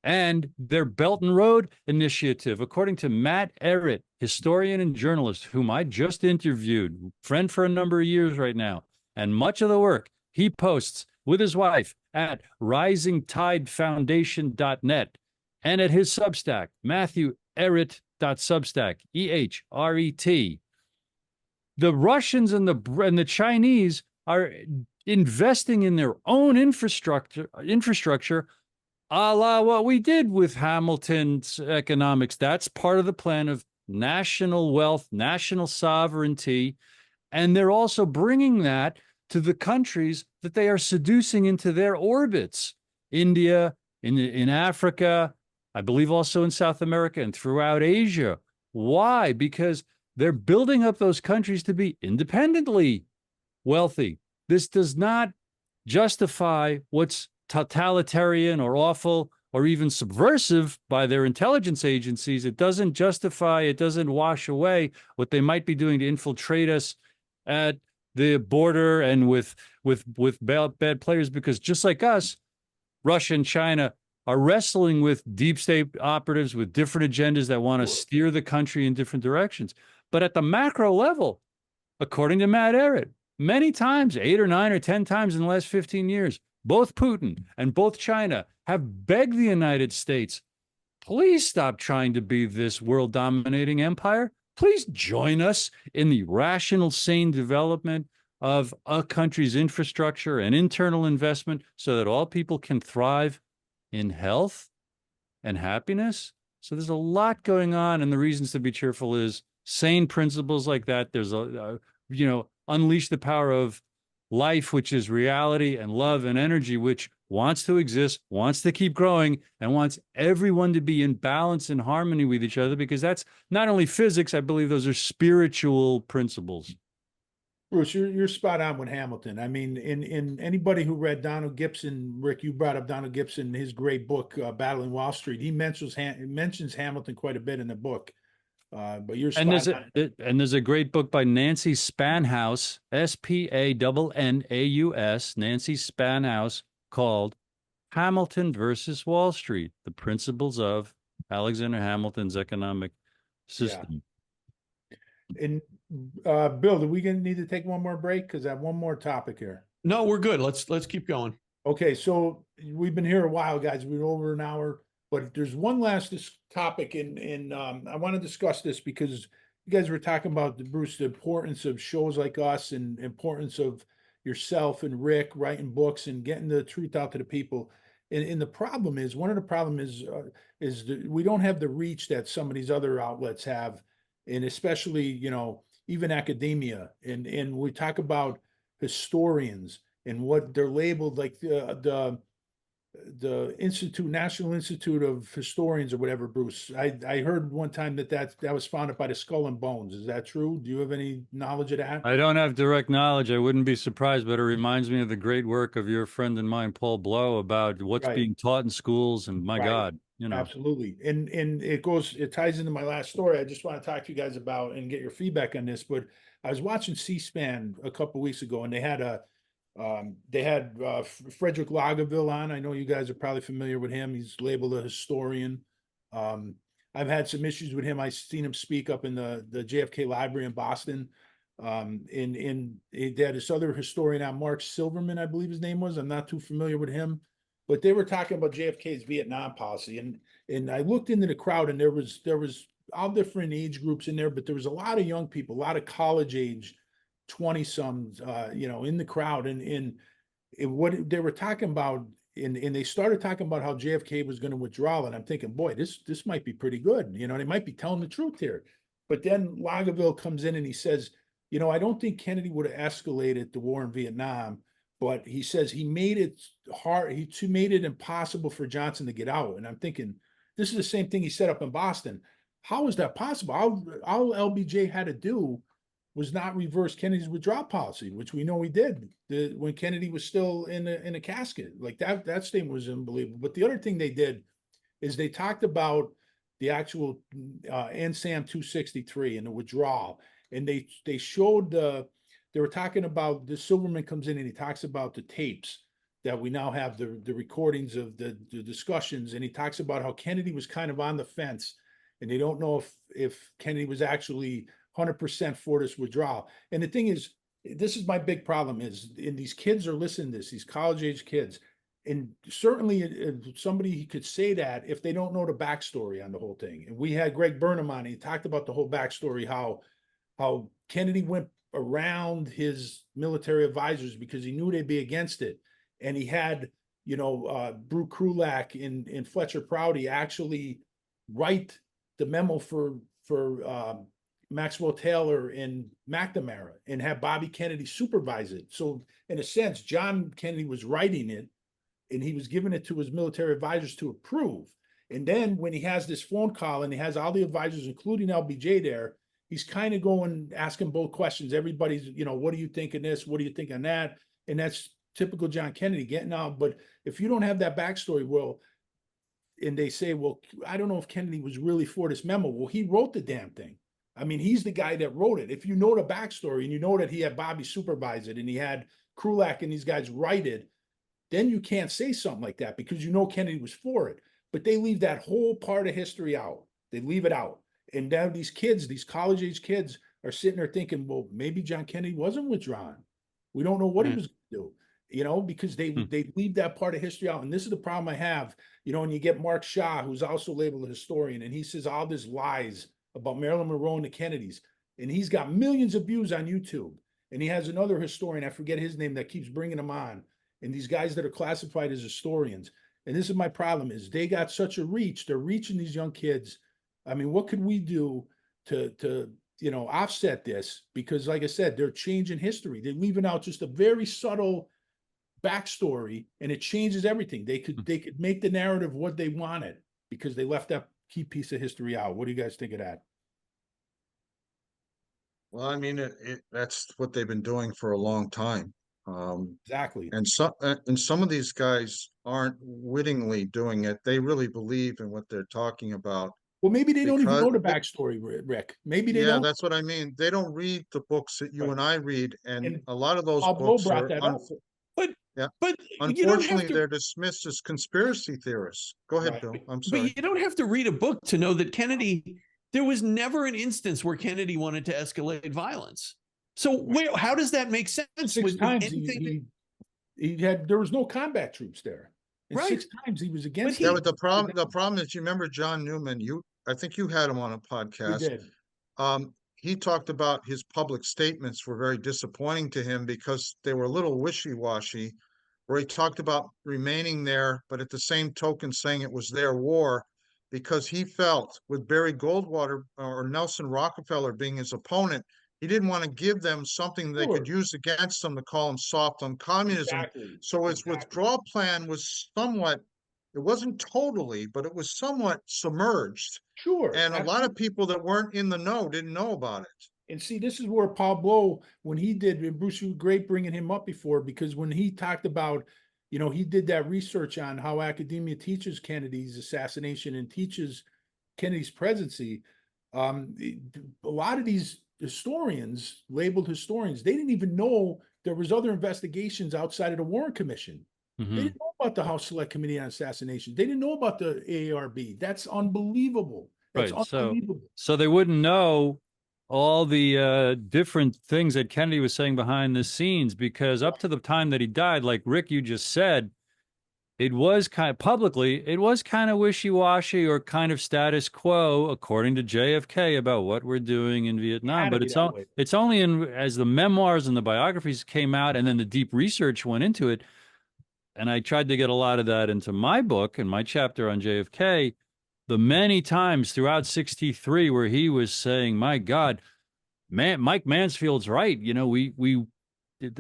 and their Belt and Road Initiative. According to Matt Ehret, historian and journalist, whom I just interviewed, friend for a number of years right now, and much of the work he posts with his wife at risingtidefoundation.net and at his Substack, MatthewEhret.substack, EHRET. The Russians and the Chinese are investing in their own infrastructure, a la what we did with Hamilton's economics. That's part of the plan of national wealth, national sovereignty. And they're also bringing that to the countries that they are seducing into their orbits. India, in Africa, I believe also in South America and throughout Asia. Why? Because they're building up those countries to be independently wealthy. This does not justify what's totalitarian or awful or even subversive by their intelligence agencies. It doesn't justify, it doesn't wash away what they might be doing to infiltrate us at the border and with bad players, because just like us, Russia and China are wrestling with deep state operatives with different agendas that want to steer the country in different directions. But at the macro level, according to Matt Ehret, many times, 8 or 9 or 10 times in the last 15 years, both Putin and both China have begged the United States, please stop trying to be this world dominating empire. Please join us in the rational, sane development of a country's infrastructure and internal investment so that all people can thrive in health and happiness. So there's a lot going on, and the reasons to be cheerful is sane principles like that. There's unleash the power of life, which is reality, and love and energy, which wants to exist, wants to keep growing, and wants everyone to be in balance and harmony with each other, because that's not only physics, I believe those are spiritual principles. Bruce, you're spot on with Hamilton. I mean, in anybody who read Donald Gibson, Rick, you brought up Donald Gibson, his great book, Battling Wall Street. He mentions Hamilton quite a bit in the book. But you're spot on. And there's a great book by Nancy Spanhaus, Spannnaus, Nancy Spanhaus, called Hamilton versus Wall Street: The Principles of Alexander Hamilton's Economic System. Yeah. And Bill, do we gonna need to take one more break? Because I have one more topic here. No, we're good. Let's keep going. Okay, so we've been here a while, guys. We're over an hour, but there's one last topic, and I want to discuss this because you guys were talking about, Bruce, the importance of shows like us and importance of yourself and Rick writing books and getting the truth out to the people. And the problem is, one of the problems is that we don't have the reach that some of these other outlets have, and especially, even academia. And we talk about historians and what they're labeled, like the National Institute of Historians or whatever, Bruce. I heard one time that was founded by the Skull and Bones. Is that true? Do you have any knowledge of that? I don't have direct knowledge. I wouldn't be surprised, but it reminds me of the great work of your friend and mine, Paul Blow, about what's being taught in schools. And my God. you know. Absolutely. And it ties into my last story. I just want to talk to you guys about and get your feedback on this, but I was watching C-SPAN a couple of weeks ago and they had Frederick Lagerville on. I know you guys are probably familiar with him. He's labeled a historian. I've had some issues with him. I've seen him speak up in the JFK Library in Boston. And they had this other historian out, Mark Silverman, I believe his name was. I'm not too familiar with him, but they were talking about JFK's Vietnam policy. And I looked into the crowd and there was all different age groups in there, but there was a lot of young people, a lot of college age, 20 some, in the crowd. And what they were talking about, and they started talking about how JFK was going to withdraw. And I'm thinking, boy, this might be pretty good. They might be telling the truth here. But then Lagerville comes in and he says, I don't think Kennedy would have escalated the war in Vietnam, but he says he made it hard. He made it impossible for Johnson to get out. And I'm thinking, this is the same thing he set up in Boston. How is that possible? All LBJ had to do was not reverse Kennedy's withdrawal policy, which we know he did when Kennedy was still in a casket. Like that statement was unbelievable. But the other thing they did is they talked about the actual NSAM 263 and the withdrawal. And they showed they were talking about the Silverman comes in and he talks about the tapes that we now have the recordings of the discussions, and he talks about how Kennedy was kind of on the fence and they don't know if Kennedy was actually 100% for this withdrawal. And the thing is, this is my big problem is, and these kids are listening to this, these college age kids, and certainly somebody could say that if they don't know the backstory on the whole thing. And we had Greg Burnham on, he talked about the whole backstory, how Kennedy went around his military advisors because he knew they'd be against it. And he had, Brew Krulak and Fletcher Prouty actually write the memo for Maxwell Taylor and McNamara and have Bobby Kennedy supervise it. So in a sense, John Kennedy was writing it and he was giving it to his military advisors to approve. And then when he has this phone call and he has all the advisors, including LBJ there, he's kind of going, asking both questions. Everybody's, what do you think of this? What do you think on that? And that's typical John Kennedy getting out. But if you don't have that backstory, and they say, well, I don't know if Kennedy was really for this memo. Well, he wrote the damn thing. I mean, he's the guy that wrote it. If you know the backstory and you know that he had Bobby supervise it and he had Krulak and these guys write it, then you can't say something like that because Kennedy was for it. But they leave that whole part of history out. They leave it out. And now these kids, these college age kids are sitting there thinking, well, maybe John Kennedy wasn't withdrawn. We don't know what he was going to do, because they leave that part of history out. And this is the problem I have, and you get Mark Shaw, who's also labeled a historian, and he says all this lies about Marilyn Monroe and the Kennedys. And he's got millions of views on YouTube. And he has another historian, I forget his name, that keeps bringing him on. And these guys that are classified as historians. And this is my problem is they got such a reach. They're reaching these young kids. I mean, what could we do to offset this? Because like I said, they're changing history. They're leaving out just a very subtle backstory and it changes everything. They could make the narrative what they wanted because they left that key piece of history out. What do you guys think of that? Well, I mean, that's what they've been doing for a long time. Exactly. And some of these guys aren't wittingly doing it. They really believe in what they're talking about. Well, maybe they don't even know the backstory, Rick. Maybe they don't. Yeah, that's what I mean. They don't read the books that you and I read, and a lot of those Paul books Blow are, brought that up. But unfortunately, they're dismissed as conspiracy theorists. Go ahead, Right. Bill. I'm sorry. But you don't have to read a book to know that there was never an instance where Kennedy wanted to escalate violence. So how does that make sense? 6 times there was no combat troops there. And Right. 6 times he was against Yeah, it. but the problem is, you remember John Newman, I think you had him on a podcast. We did. He talked about his public statements were very disappointing to him because they were a little wishy-washy, where he talked about remaining there, but at the same token saying it was their war, because he felt with Barry Goldwater or Nelson Rockefeller being his opponent, he didn't want to give them something they could use against them to call them soft on communism. Exactly. So his withdrawal plan was somewhat, it wasn't totally, but it was somewhat submerged. Sure. And a lot of people that weren't in the know didn't know about it. And see, this is where Paul Blow, when he did, and Bruce, you were great bringing him up before, because when he talked about You know, he did that research on how academia teaches Kennedy's assassination and teaches Kennedy's presidency. A lot of these historians, labeled historians, they didn't even know there was other investigations outside of the Warren Commission. They didn't know about the House Select Committee on Assassination. They didn't know about the AARB. That's unbelievable. That's Right. unbelievable. So they wouldn't know all the different things that Kennedy was saying behind the scenes, because up to the time that he died, like Rick, you just said, it was kind of publicly, it was kind of wishy-washy or kind of status quo, according to JFK, about what we're doing in Vietnam. But it's only as the memoirs and the biographies came out, and then the deep research went into it. And I tried to get a lot of that into my book and my chapter on JFK. The many times throughout 63 where he was saying, my God, man, Mike Mansfield's right. You know,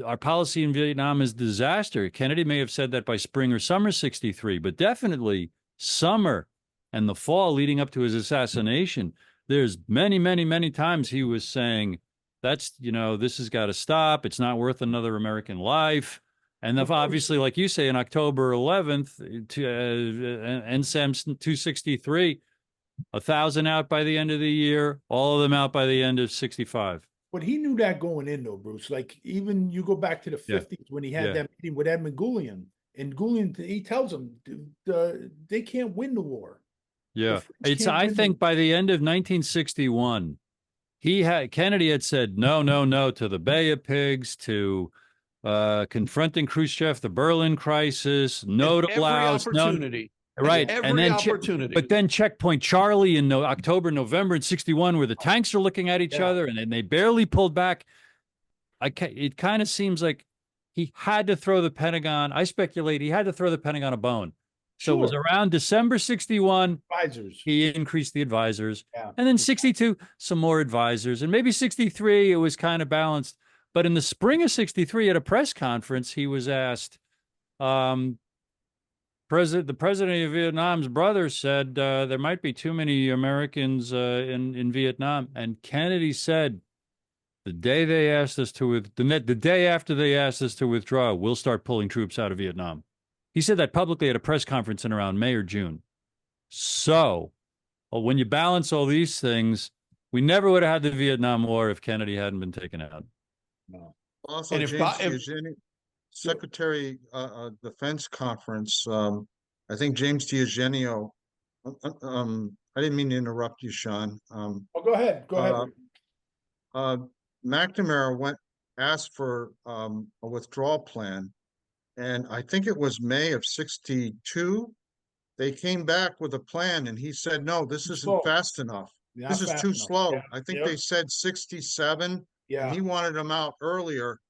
our policy in Vietnam is disaster. Kennedy may have said that by spring or summer 63, but definitely summer and the fall leading up to his assassination. There's many, many, many times he was saying, that's, you know, this has got to stop. It's not worth another American life. And then obviously, like you say, on October 11th, NSAM's 263, 1,000 out by the end of the year, all of them out by the end of 65. But he knew that going in, though, Bruce. Like, even you go back to the 50s when he had that meeting with Edmund Gullion, and Gullion, he tells him they can't win the war. Yeah. I think by the end of 1961, Kennedy had said no to the Bay of Pigs, to confronting Khrushchev, the Berlin crisis, no to Laos, opportunity. Right. Every and then opportunity. But then Checkpoint Charlie in October, November in 61, where the tanks are looking at each other and then they barely pulled back. It kind of seems like he had to throw the Pentagon. I speculate he had to throw the Pentagon a bone. So it was around December 61. Advisors. He increased the advisors. Yeah. And then 62, some more advisors. And maybe 63, it was kind of balanced. But in the spring of 63, at a press conference, he was asked, the president of Vietnam's brother said there might be too many Americans in Vietnam. And Kennedy said, the day after they asked us to withdraw, we'll start pulling troops out of Vietnam. He said that publicly at a press conference in around May or June. So when you balance all these things, we never would have had the Vietnam War if Kennedy hadn't been taken out. No. Also, Secretary Defense Conference, I think James D'Eugenio, I didn't mean to interrupt you, Sean. Go ahead. Go ahead. McNamara asked for a withdrawal plan, and I think it was May of 62. They came back with a plan, and he said, no, this isn't fast enough. This is too slow. Yeah. I think they said 67. Yeah. And he wanted them out earlier.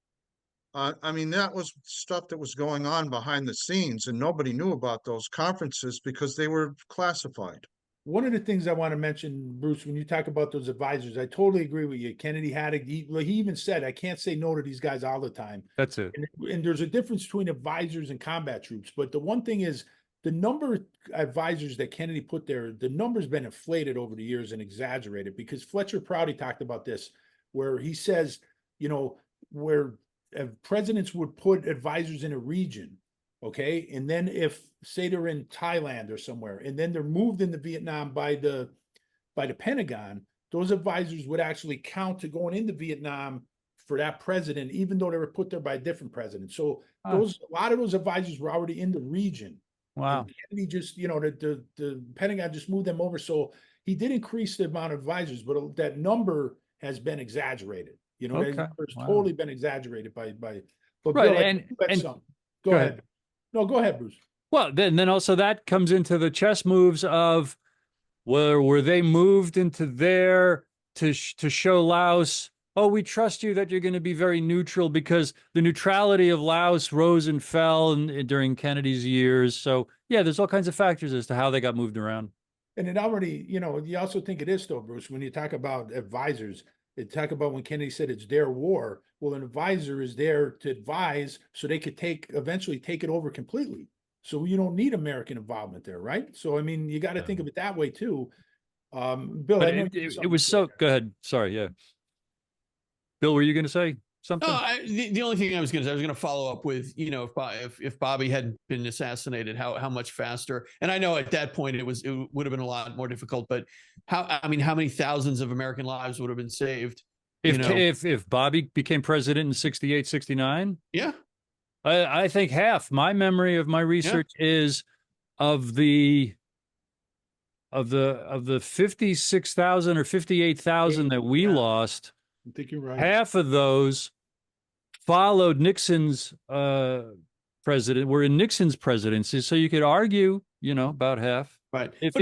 I mean, that was stuff that was going on behind the scenes, and nobody knew about those conferences because they were classified. One of the things I want to mention, Bruce, when you talk about those advisors, I totally agree with you. Kennedy he even said, I can't say no to these guys all the time. That's it. And there's a difference between advisors and combat troops. But the one thing is, the number of advisors that Kennedy put there, the number's been inflated over the years and exaggerated, because Fletcher Prouty talked about this, where he says, you know, where presidents would put advisors in a region, okay, and then if, say, they're in Thailand or somewhere, and then they're moved into Vietnam by the Pentagon, those advisors would actually count to going into Vietnam for that president, even though they were put there by a different president. So a lot of those advisors were already in the region. Wow. And Kennedy just, you know, the Pentagon just moved them over. So he did increase the amount of advisors, but that number has been exaggerated. You know, that number's totally been exaggerated by. But right, Bill, go ahead. No, go ahead, Bruce. Well, then also that comes into the chess moves of were they moved into there to show Laos, oh, we trust you that you're going to be very neutral, because the neutrality of Laos rose and fell during Kennedy's years. So yeah, there's all kinds of factors as to how they got moved around. And it already, you know, you also think it is though, Bruce, when you talk about advisors. They talk about when Kennedy said it's their war. Well, an advisor is there to advise so they could eventually take it over completely. So you don't need American involvement there, right? So, I mean, you got to think of it that way too. Bill, it was so, go ahead. Sorry. Yeah. Bill, were you going to say something? The only thing I was going to follow up with, if Bobby hadn't been assassinated, how much faster? And I know at that point it would have been a lot more difficult, but how many thousands of American lives would have been saved? If Bobby became president in 68, 69? Yeah. I think half. My memory of my research is of the 56,000 or 58,000 that we lost, I think you're right. half of those followed Nixon's were in Nixon's presidency. So you could argue, about half. Right. If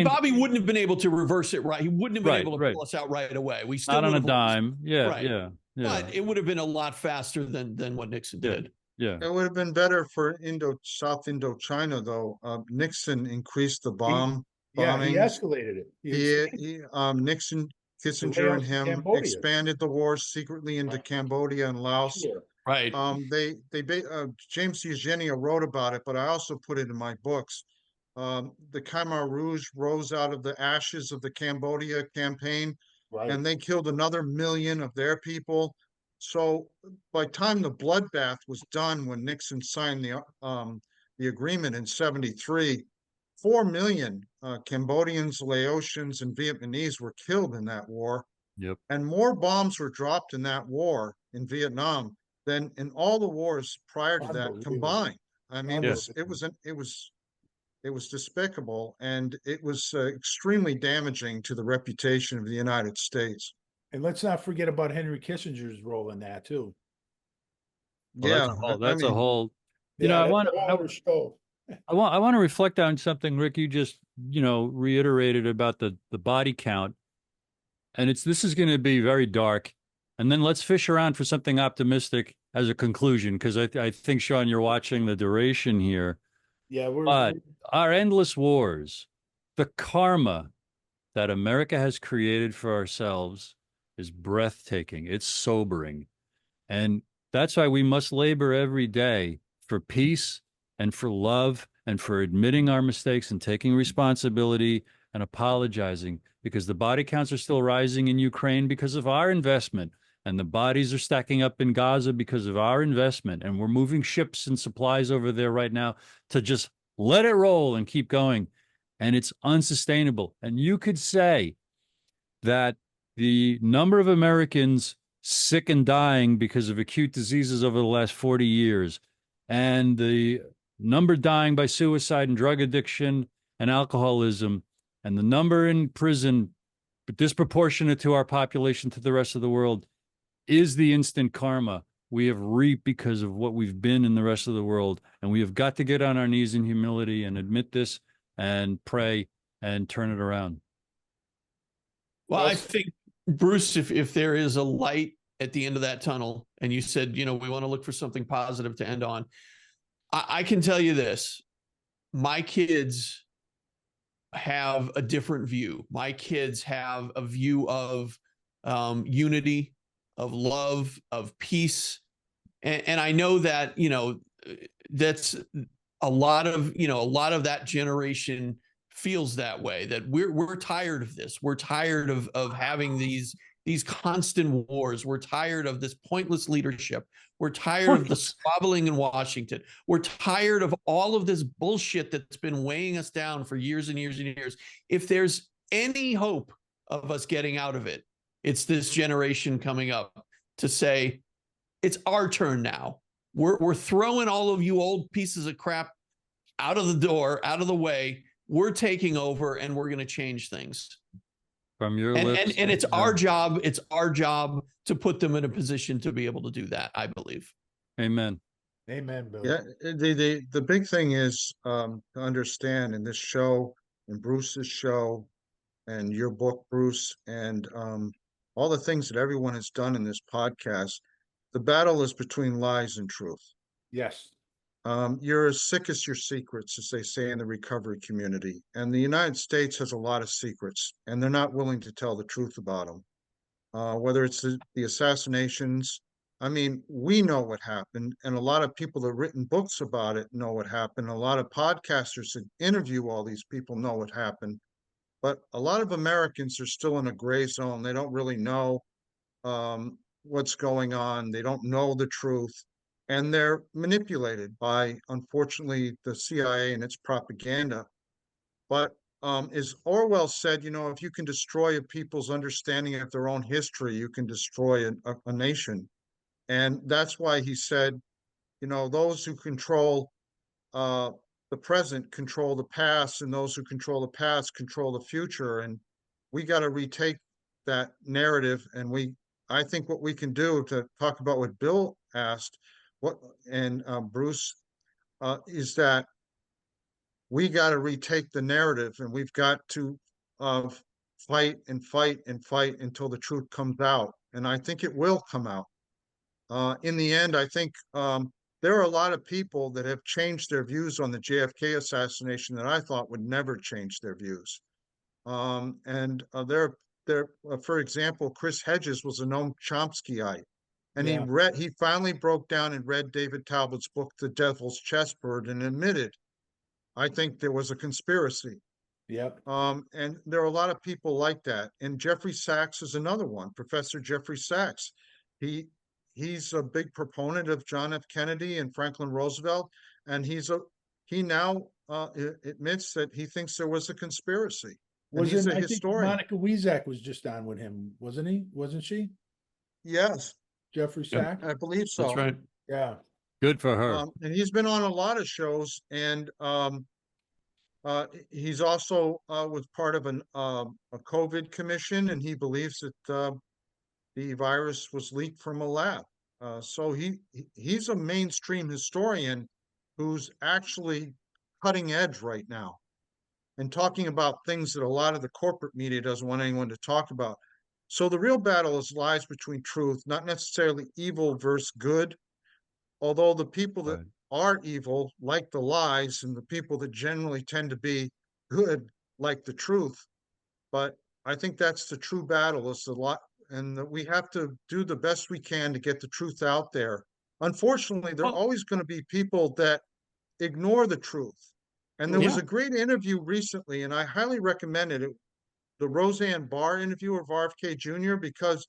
Bobby wouldn't have been able to reverse it, right? He wouldn't have been able to pull us out right away. We still not on a would have dime. Yeah, Right. yeah. But it would have been a lot faster than what Nixon did. Yeah. It would have been better for South Indochina, though. Nixon increased the bombing. Yeah, he escalated it. Nixon, Kissinger, and him Cambodia. expanded the wars secretly into Cambodia and Laos. Sure. Right. James Eugenia wrote about it, but I also put it in my books. The Khmer Rouge rose out of the ashes of the Cambodia campaign, and they killed another million of their people. So by the time the bloodbath was done, when Nixon signed the agreement in '73, 4 million Cambodians, Laotians, and Vietnamese were killed in that war. Yep. And more bombs were dropped in that war in Vietnam than in all the wars prior to that combined. I mean, it was despicable, and it was extremely damaging to the reputation of the United States. And let's not forget about Henry Kissinger's role in that too. Well, that's a whole. I want to reflect on something, Rick. You just reiterated about the body count, and this is going to be very dark. And then let's fish around for something optimistic as a conclusion, because I think, Sean, you're watching the duration here. Yeah, but our endless wars, the karma that America has created for ourselves is breathtaking. It's sobering. And that's why we must labor every day for peace and for love and for admitting our mistakes and taking responsibility and apologizing, because the body counts are still rising in Ukraine because of our investment. And the bodies are stacking up in Gaza because of our investment. And we're moving ships and supplies over there right now to just let it roll and keep going. And it's unsustainable. And you could say that the number of Americans sick and dying because of acute diseases over the last 40 years, and the number dying by suicide and drug addiction and alcoholism, and the number in prison disproportionate to our population to the rest of the world, is the instant karma we have reaped because of what we've been in the rest of the world. And we have got to get on our knees in humility and admit this and pray and turn it around. Well, I think, Bruce, if there is a light at the end of that tunnel, and you said, we want to look for something positive to end on, I can tell you this: my kids have a different view. My kids have a view of unity, of love, of peace. And I know that, that's a lot of that generation feels that way, that we're tired of this. We're tired of having these constant wars. We're tired of this pointless leadership. We're tired of the squabbling in Washington. We're tired of all of this bullshit that's been weighing us down for years and years and years. If there's any hope of us getting out of it, it's this generation coming up to say, it's our turn now. We're throwing all of you old pieces of crap out of the door, out of the way. We're taking over, and we're going to change things. From your lips, and it's our job. It's our job to put them in a position to be able to do that, I believe. Amen. Amen, Bill. Yeah, the big thing is to understand in this show, in Bruce's show, and your book, Bruce, and all the things that everyone has done in this podcast, the battle is between lies and truth. Yes. You're as sick as your secrets, as they say in the recovery community. And the United States has a lot of secrets, and they're not willing to tell the truth about them. Whether it's the assassinations, I mean, we know what happened, and a lot of people that have written books about it know what happened. A lot of podcasters that interview all these people know what happened. But a lot of Americans are still in a gray zone. They don't really know. what's going on. They don't know the truth, and they're manipulated by, unfortunately, the CIA and its propaganda. But as Orwell said, if you can destroy a people's understanding of their own history, you can destroy a nation. And that's why he said, those who control uh, the present control the past, and those who control the past control the future. And we got to retake that narrative. And I think what we can do, to talk about what Bill asked, and Bruce, is that we got to retake the narrative, and we've got to fight and fight and fight until the truth comes out. And I think it will come out. In the end, I think there are a lot of people that have changed their views on the JFK assassination that I thought would never change their views. For example, Chris Hedges was a Noam Chomskyite, and he finally broke down and read David Talbot's book, The Devil's Chessboard, and admitted, I think there was a conspiracy. Yep. And there are a lot of people like that. And Jeffrey Sachs is another one, Professor Jeffrey Sachs. He's a big proponent of John F. Kennedy and Franklin Roosevelt, and he now admits that he thinks there was a conspiracy. And he's a historian. Monica Weizak was just on with him, wasn't he? Wasn't she? Yes. Jeffrey Sachs? I believe so. That's right. Yeah. Good for her. And he's been on a lot of shows, and he's also was part of a COVID commission, and he believes that the virus was leaked from a lab. So he's a mainstream historian who's actually cutting edge right now and talking about things that a lot of the corporate media doesn't want anyone to talk about. So the real battle lies between truth, not necessarily evil versus good, although the people that are evil like the lies, and the people that generally tend to be good like the truth. But I think that's the true battle, is the lot, and that we have to do the best we can to get the truth out there. Unfortunately, there are always going to be people that ignore the truth. And there was a great interview recently, and I highly recommend it, the Roseanne Barr interview of RFK Jr., because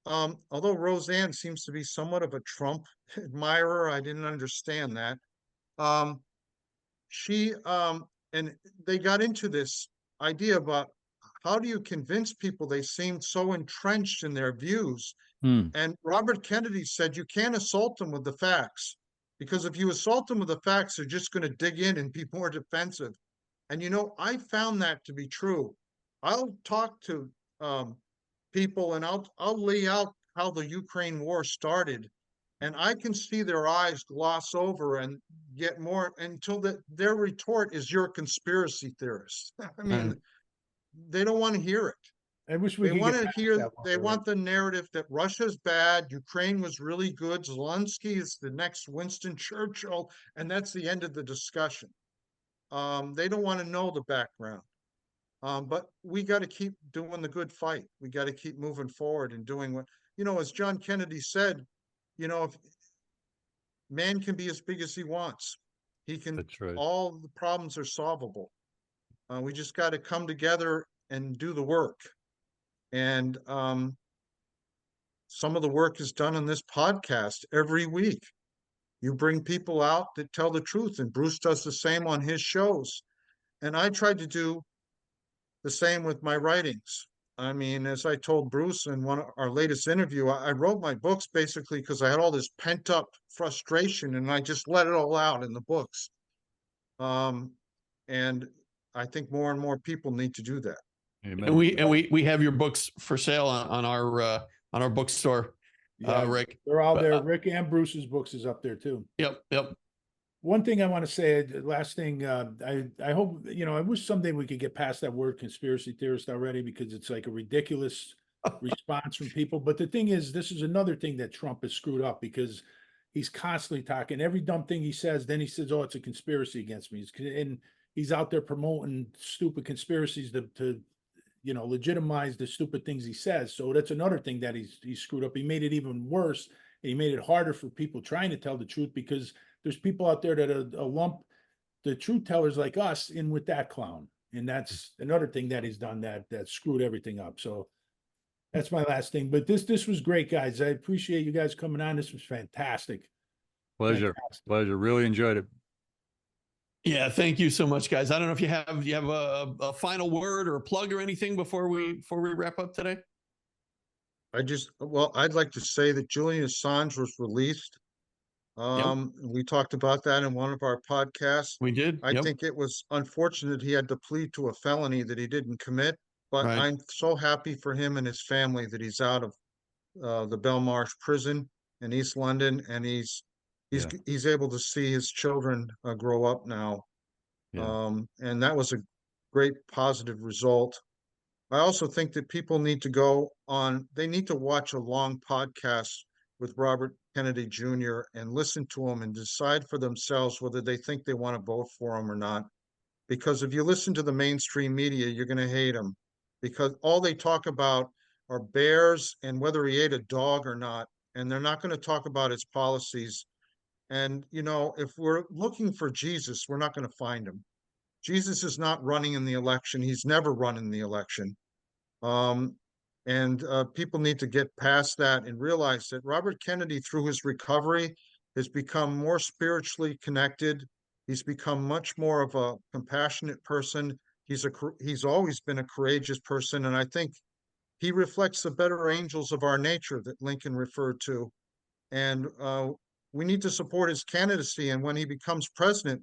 although Roseanne seems to be somewhat of a Trump admirer, I didn't understand that. And they got into this idea about, how do you convince people they seem so entrenched in their views? And Robert Kennedy said, you can't assault them with the facts, because if you assault them with the facts, they're just going to dig in and be more defensive. And I found that to be true. I'll talk to people, and I'll lay out how the Ukraine war started, and I can see their eyes gloss over and get more until their retort is, you're a conspiracy theorist. I mean, they don't want to hear it. I wish we They could want get to hear. that one, They want the narrative that Russia's bad, Ukraine was really good, Zelensky is the next Winston Churchill, and that's the end of the discussion. They don't want to know the background. But we got to keep doing the good fight. We got to keep moving forward and doing what, as John Kennedy said, if man can be as big as he wants, he can. That's right. All the problems are solvable. We just got to come together and do the work. And some of the work is done on this podcast every week. You bring people out that tell the truth, and Bruce does the same on his shows. And I tried to do the same with my writings. I mean, as I told Bruce in our latest interview, I wrote my books basically because I had all this pent up frustration, and I just let it all out in the books. And I think more and more people need to do that. Amen. And we have your books for sale on our bookstore, Rick. They're all there. Rick and Bruce's books is up there too. Yep. One thing I want to say, last thing, I hope, I wish someday we could get past that word conspiracy theorist already, because it's like a ridiculous response from people. But the thing is, this is another thing that Trump has screwed up, because he's constantly talking every dumb thing he says. Then he says, oh, it's a conspiracy against me. And he's out there promoting stupid conspiracies to legitimize the stupid things he says. So that's another thing that he's screwed up. He made it even worse. And he made it harder for people trying to tell the truth, because there's people out there that lump the truth tellers like us in with that clown. And that's another thing that he's done that screwed everything up. So That's my last thing. But this was great, guys. I appreciate you guys coming on. This was fantastic. Pleasure. Fantastic. Pleasure. Really enjoyed it. Yeah, thank you so much, guys. I don't know if you have a final word or a plug or anything before we wrap up today. I'd like to say that Julian Assange was released. We talked about that in one of our podcasts. We did. I Yep. think it was unfortunate he had to plead to a felony that he didn't commit, but Right. I'm so happy for him and his family that he's out of the Belmarsh prison in East London, and he's able to see his children grow up now. Yeah. And that was a great positive result. I also think that people need to they need to watch a long podcast with Robert Kennedy Jr. and listen to him and decide for themselves whether they think they want to vote for him or not. Because if you listen to the mainstream media, you're going to hate him, because all they talk about are bears and whether he ate a dog or not. And they're not going to talk about his policies. And, if we're looking for Jesus, we're not going to find him. Jesus is not running in the election. He's never run in the election. And people need to get past that and realize that Robert Kennedy, through his recovery, has become more spiritually connected. He's become much more of a compassionate person. He's always been a courageous person, and I think he reflects the better angels of our nature that Lincoln referred to. And we need to support his candidacy. And when he becomes president,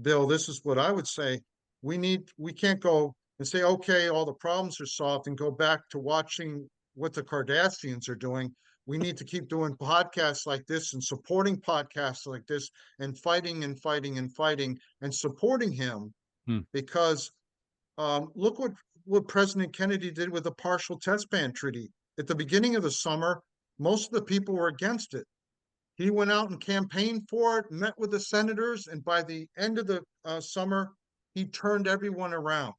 Bill, this is what I would say: we can't go and say, okay, all the problems are solved, and go back to watching what the Kardashians are doing. We need to keep doing podcasts like this and supporting podcasts like this and fighting and fighting and fighting and supporting him. Because look what President Kennedy did with the partial test ban treaty. At the beginning of the summer, most of the people were against it. He went out and campaigned for it, met with the senators, and by the end of the summer, he turned everyone around.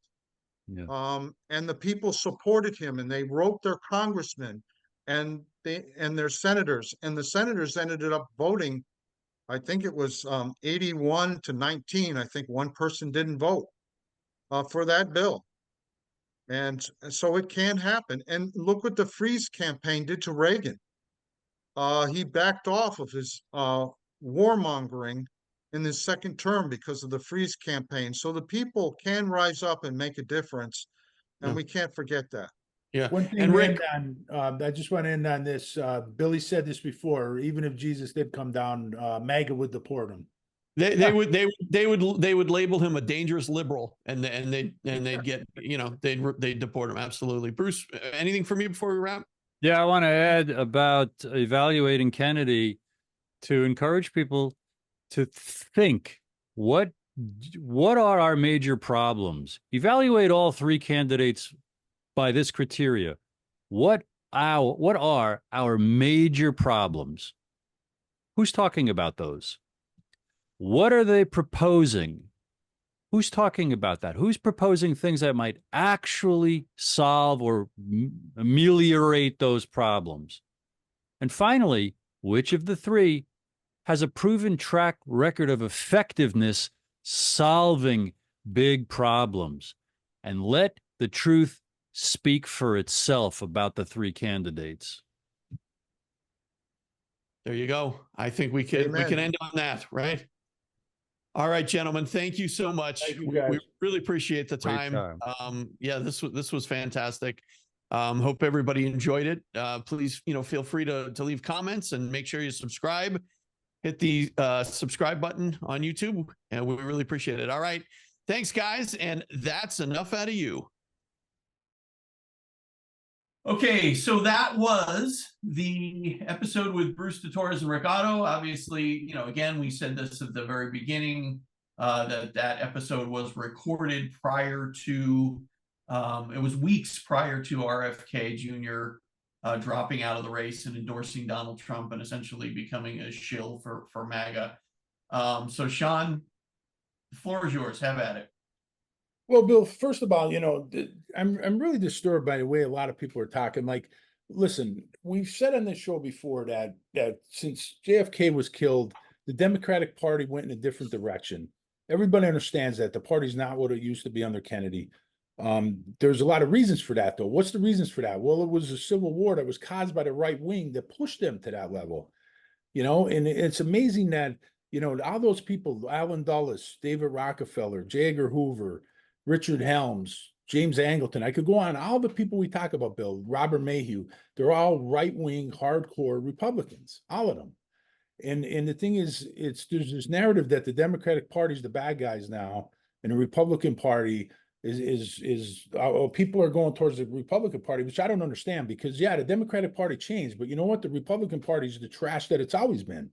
Yeah. And the people supported him, and they wrote their congressmen and their senators, and the senators ended up voting. I think it was 81 to 19. I think one person didn't vote for that bill. And so it can happen. And look what the Freeze campaign did to Reagan. He backed off of his warmongering in his second term because of the Freeze campaign. So the people can rise up and make a difference, and we can't forget that. Yeah. One thing, And Rick, I just want to end on this. Billy said this before. Even if Jesus did come down, MAGA would deport him. they would label him a dangerous liberal, and they'd get, they'd deport him. Absolutely. Bruce, anything from you before we wrap? Yeah, I want to add about evaluating Kennedy to encourage people to think, what are our major problems? Evaluate all three candidates by this criteria. What are our major problems? Who's talking about those? What are they proposing? Who's talking about that? Who's proposing things that might actually solve or ameliorate those problems? And finally, which of the three has a proven track record of effectiveness solving big problems? And let the truth speak for itself about the three candidates. There you go. I think we can end on that, right? All right, gentlemen, thank you so much. We really appreciate the time. Yeah, this was fantastic. Hope everybody enjoyed it. Please, feel free to leave comments and make sure you subscribe. Hit the subscribe button on YouTube, and we really appreciate it. All right. Thanks, guys. And that's enough out of you. Okay, so that was the episode with Bruce Torres and Rick Otto. Obviously, again, we said this at the very beginning, that episode was recorded prior to, it was weeks prior to RFK Jr. Dropping out of the race and endorsing Donald Trump and essentially becoming a shill for MAGA. So Sean, the floor is yours. Have at it. Well, Bill, first of all, I'm really disturbed by the way a lot of people are talking. Like, listen, we've said on this show before that since JFK was killed, the Democratic Party went in a different direction. Everybody understands that the party's not what it used to be under Kennedy. There's a lot of reasons for that, though. What's the reasons for that? Well, it was a civil war that was caused by the right wing that pushed them to that level. And it's amazing that, all those people, Allen Dulles, David Rockefeller, J. Edgar Hoover, Richard Helms, James Angleton, I could go on, all the people we talk about, Bill, Robert Mayhew, they're all right-wing, hardcore Republicans, all of them. And the thing is, there's this narrative that the Democratic Party is the bad guys now, and the Republican Party people are going towards the Republican Party, which I don't understand, because the Democratic Party changed, but you know what? The Republican Party is the trash that it's always been.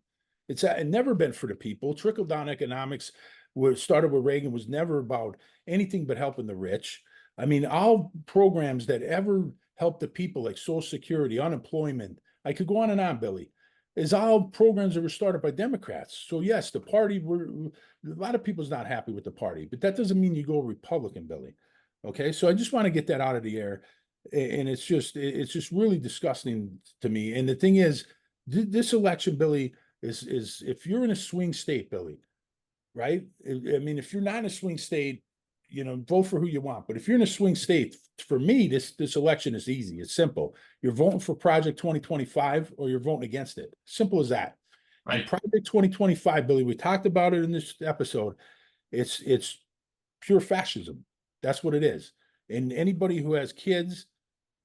It's never been for the people. Trickle down economics, was started with Reagan, was never about anything but helping the rich. I mean, all programs that ever helped the people, like Social Security, unemployment, I could go on, Billy, is all programs that were started by Democrats. So yes, the party a lot of people's not happy with the party, but that doesn't mean you go Republican, Billy. Okay, so I just want to get that out of the air, and it's just really disgusting to me. And the thing is, this election, Billy, is if you're in a swing state, Billy, right? I mean, if you're not in a swing state, vote for who you want. But if you're in a swing state, for me, this election is easy. It's simple. You're voting for Project 2025 or you're voting against it. Simple as that. Right. And Project 2025, Billy, we talked about it in this episode. It's pure fascism. That's what it is. And anybody who has kids,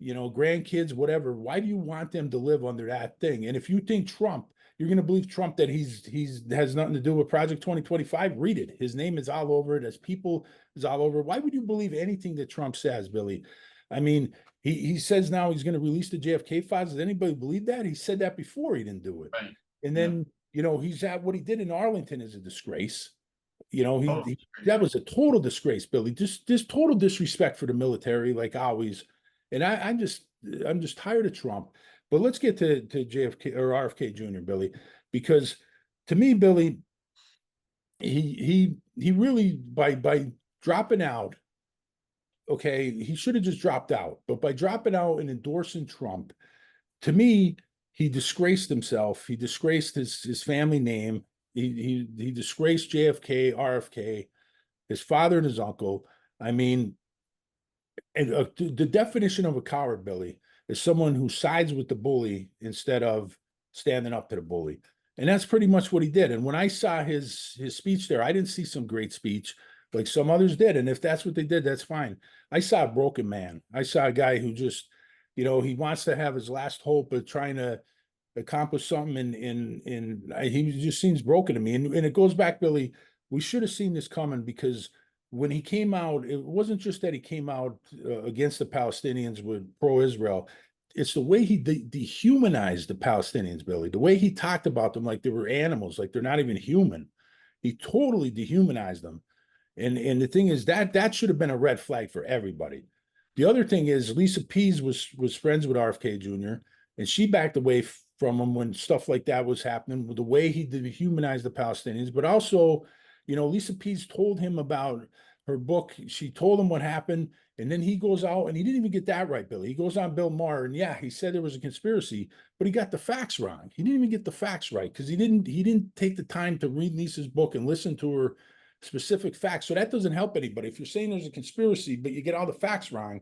grandkids, whatever, why do you want them to live under that thing? And if you think Trump, you're going to believe Trump that he's has nothing to do with Project 2025, read it. His name is all over it. As people is all over. Why would you believe anything that Trump says, Billy? I mean, he says now he's going to release the JFK files. Does anybody believe that? He said that before he didn't do it. Right. And then, he's at what he did in Arlington is a disgrace. Oh, That was a total disgrace, Billy. Just total disrespect for the military, like always. And I'm just tired of Trump. But let's get to JFK or RFK Jr., Billy, because to me, Billy, he really by dropping out, okay, he should have just dropped out. But by dropping out and endorsing Trump, to me, he disgraced himself. He disgraced his family name. He disgraced JFK, RFK, his father and his uncle. I mean, and the definition of a coward, Billy, is someone who sides with the bully instead of standing up to the bully. And that's pretty much what he did. And when I saw his speech there, I didn't see some great speech like some others did. And if that's what they did, that's fine. I saw a broken man. I saw a guy who just, he wants to have his last hope of trying to accomplish something, and he just seems broken to me. And it goes back, Billy, we should have seen this coming, because when he came out, it wasn't just that he came out against the Palestinians with pro-Israel. It's the way he dehumanized the Palestinians, Billy, the way he talked about them like they were animals, like they're not even human. He totally dehumanized them. And the thing is that should have been a red flag for everybody. The other thing is Lisa Pease was friends with RFK Jr., and she backed away from him when stuff like that was happening, with the way he dehumanized the Palestinians. But also, Lisa Pease told him about her book. She told him what happened, and then he goes out and he didn't even get that right, Billy. He goes on Bill Maher, and he said there was a conspiracy, but he got the facts wrong. He didn't even get the facts right, because he didn't take the time to read Lisa's book and listen to her specific facts. So that doesn't help anybody. If you're saying there's a conspiracy, but you get all the facts wrong,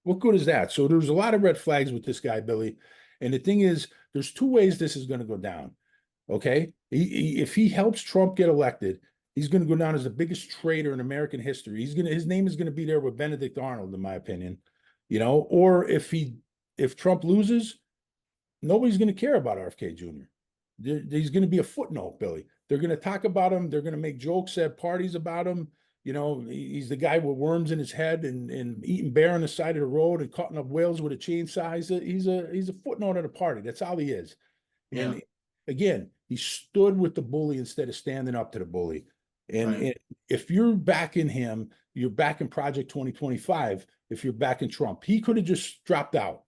what good is that? So there's a lot of red flags with this guy, Billy. And the thing is, there's two ways this is going to go down. Okay. If he helps Trump get elected, he's going to go down as the biggest traitor in American history. His name is going to be there with Benedict Arnold, in my opinion, or if Trump loses, nobody's going to care about RFK Jr. He's going to be a footnote, Billy. They're going to talk about him. They're going to make jokes at parties about him. He's the guy with worms in his head and eating bear on the side of the road and cutting up whales with a chainsaw. He's a footnote at a party. That's all he is. Yeah. And again, he stood with the bully instead of standing up to the bully. And if you're backing him, you're backing Project 2025. If you're backing Trump, he could have just dropped out.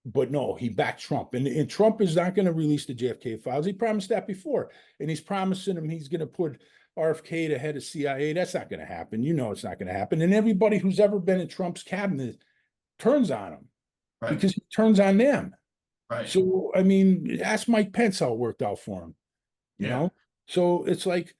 But no, he backed Trump. And Trump is not going to release the JFK files. He promised that before. And he's promising him he's going to put RFK to head of CIA. That's not going to happen. It's not going to happen. And everybody who's ever been in Trump's cabinet turns on him because he turns on them. Right. So, I mean, ask Mike Pence how it worked out for him. You know? So it's like,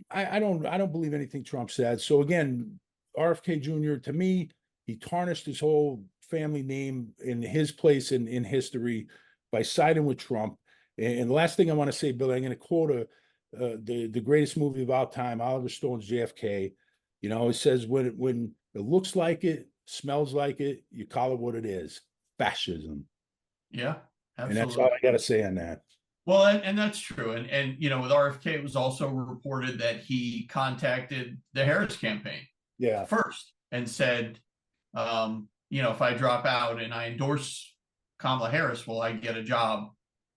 I don't believe anything Trump said. So again, RFK Jr., to me, he tarnished his whole family name in his place in history by siding with Trump. And the last thing I want to say, Billy, I'm going to quote the greatest movie of all time, Oliver Stone's JFK. You know, it says, when it looks like it, smells like it, you call it what it is, fascism. Yeah, And that's absolutely. all I got to say on that. Well, and that's true. And you know, with RFK, it was also reported that he contacted the Harris campaign Yeah. first and said, you know, if I drop out and I endorse Kamala Harris, will I get a job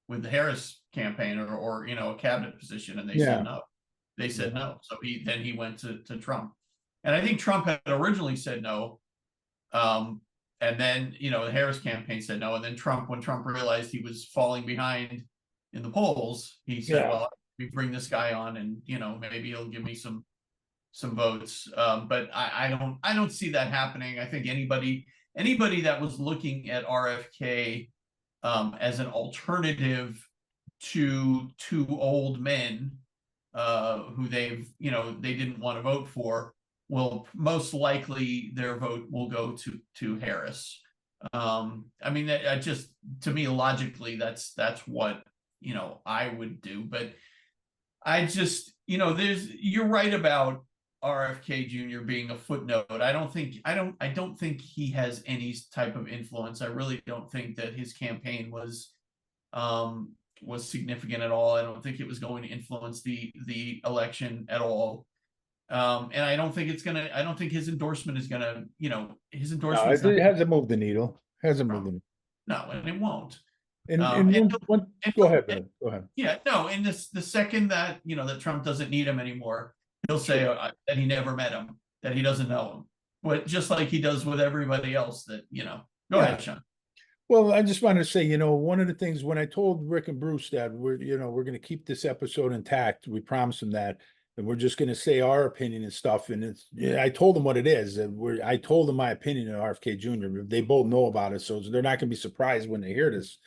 with the Harris campaign or you know, a cabinet position? And they said no. They said no. So he went to Trump. And I think Trump had originally said no. And then, you know, the Harris campaign said no. And then when Trump realized he was falling behind in the polls, he said, well, we bring this guy on and, you know, maybe he'll give me some votes. But I don't see that happening. I think anybody that was looking at RFK as an alternative to two old men who they didn't want to vote for, will most likely their vote will go to Harris. I mean, that just, to me, logically, that's what, you know, I would do. But I just, you know, you're right about RFK Jr. being a footnote. I don't think he has any type of influence. I really don't think that his campaign was significant at all. I don't think it was going to influence the election at all. And I don't think his endorsement is gonna, you know, his endorsement. It hasn't moved the needle. Hasn't moved the needle. No, and it won't. Go ahead, Ben. Go ahead. Yeah, no, and the second that, you know, that Trump doesn't need him anymore, he'll say that he never met him, that he doesn't know him. But just like he does with everybody else that, you know. Go ahead, Sean. Well, I just wanted to say, you know, one of the things when I told Rick and Bruce that we're going to keep this episode intact, we promised them that, and we're just going to say our opinion and stuff. And I told them what it is. And I told them my opinion on RFK Jr. They both know about it, so they're not going to be surprised when they hear this.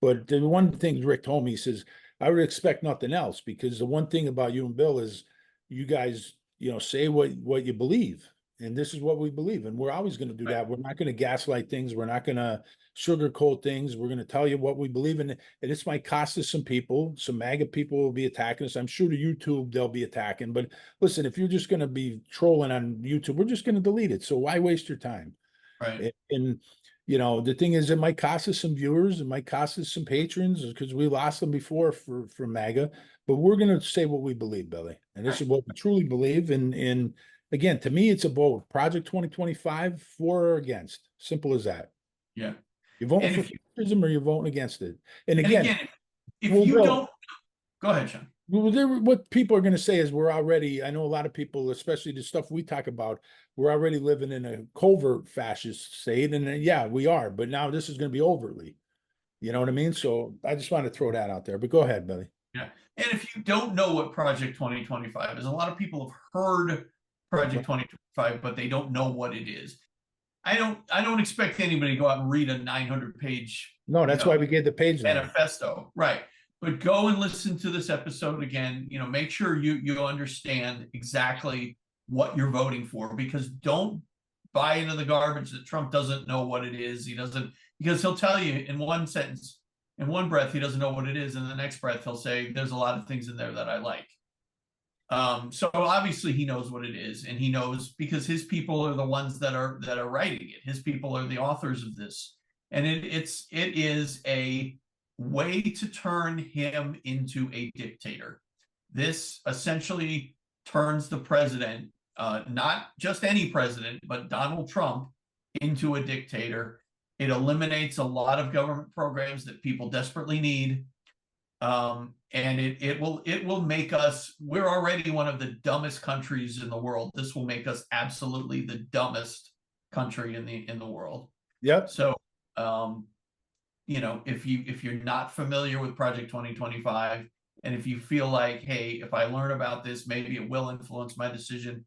But the one thing Rick told me, he says, I would expect nothing else, because the one thing about you and Bill is you guys, you know, say what you believe. And this is what we believe. And we're always going to do that. We're not going to gaslight things. We're not going to sugarcoat things. We're going to tell you what we believe in. And this might cost us some people. Some MAGA people will be attacking us. I'm sure to YouTube they'll be attacking. But listen, if you're just going to be trolling on YouTube, we're just going to delete it. So why waste your time? Right. And you know, the thing is, it might cost us some viewers. It might cost us some patrons because we lost them before for MAGA. But we're going to say what we believe, Billy. And this is what we truly believe. And again, to me, it's a vote. Project 2025, for or against. Simple as that. Yeah. You're voting for fascism or you're voting against it. And again, if you don't, go ahead, Sean. What people are going to say is I know a lot of people, especially the stuff we talk about, we're already living in a covert fascist state. And yeah, we are. But now this is going to be overtly. You know what I mean? So I just want to throw that out there. But go ahead, Billy. Yeah. And if you don't know what Project 2025 is, a lot of people have heard Project 2025, but they don't know what it is. I don't expect anybody to go out and read a 900-page. No, that's why we gave the page manifesto, right? But go and listen to this episode again. You know, make sure you understand exactly what you're voting for, because don't buy into the garbage that Trump doesn't know what it is. He doesn't, because he'll tell you in one sentence, in one breath, he doesn't know what it is, and the next breath he'll say, "There's a lot of things in there that I like." So obviously he knows what it is, and he knows because his people are the ones that are writing it. His people are the authors of this, and it is a way to turn him into a dictator. This essentially turns the president, not just any president, but Donald Trump, into a dictator. It eliminates a lot of government programs that people desperately need. And it will make us, we're already one of the dumbest countries in the world. This will make us absolutely the dumbest country in the world. Yep. So, you know, if you're not familiar with Project 2025, and if you feel like, hey, if I learn about this, maybe it will influence my decision,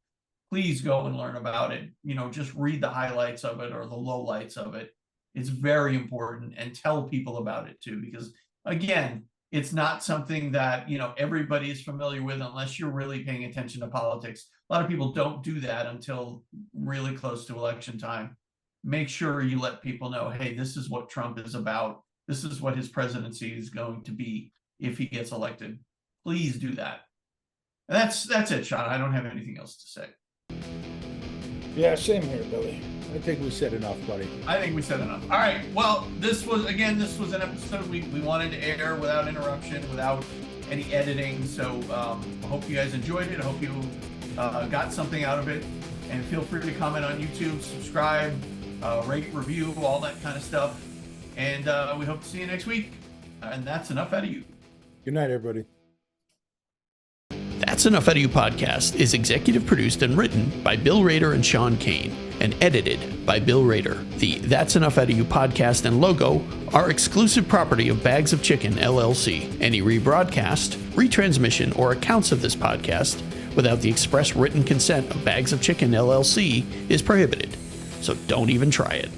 please go and learn about it. You know, just read the highlights of it or the lowlights of it. It's very important, and tell people about it too, because again, it's not something that, you know, everybody is familiar with unless you're really paying attention to politics. A lot of people don't do that until really close to election time, make sure you let people know, hey, this is what Trump is about. This is what his presidency is going to be if he gets elected. Please do that. And that's it, Sean. I don't have anything else to say. Yeah, same here, Billy. I think we said enough, buddy. I think we said enough. All right. Well, this was an episode we wanted to air without interruption, without any editing. So I hope you guys enjoyed it. I hope you got something out of it. And feel free to comment on YouTube, subscribe, rate, review, all that kind of stuff. And we hope to see you next week. And that's enough out of you. Good night, everybody. That's Enough Out of You podcast is executive produced and written by Bill Rader and Sean Kane and edited by Bill Rader. The That's Enough Out of You podcast and logo are exclusive property of Bags of Chicken, LLC. Any rebroadcast, retransmission, or accounts of this podcast without the express written consent of Bags of Chicken, LLC is prohibited. So don't even try it.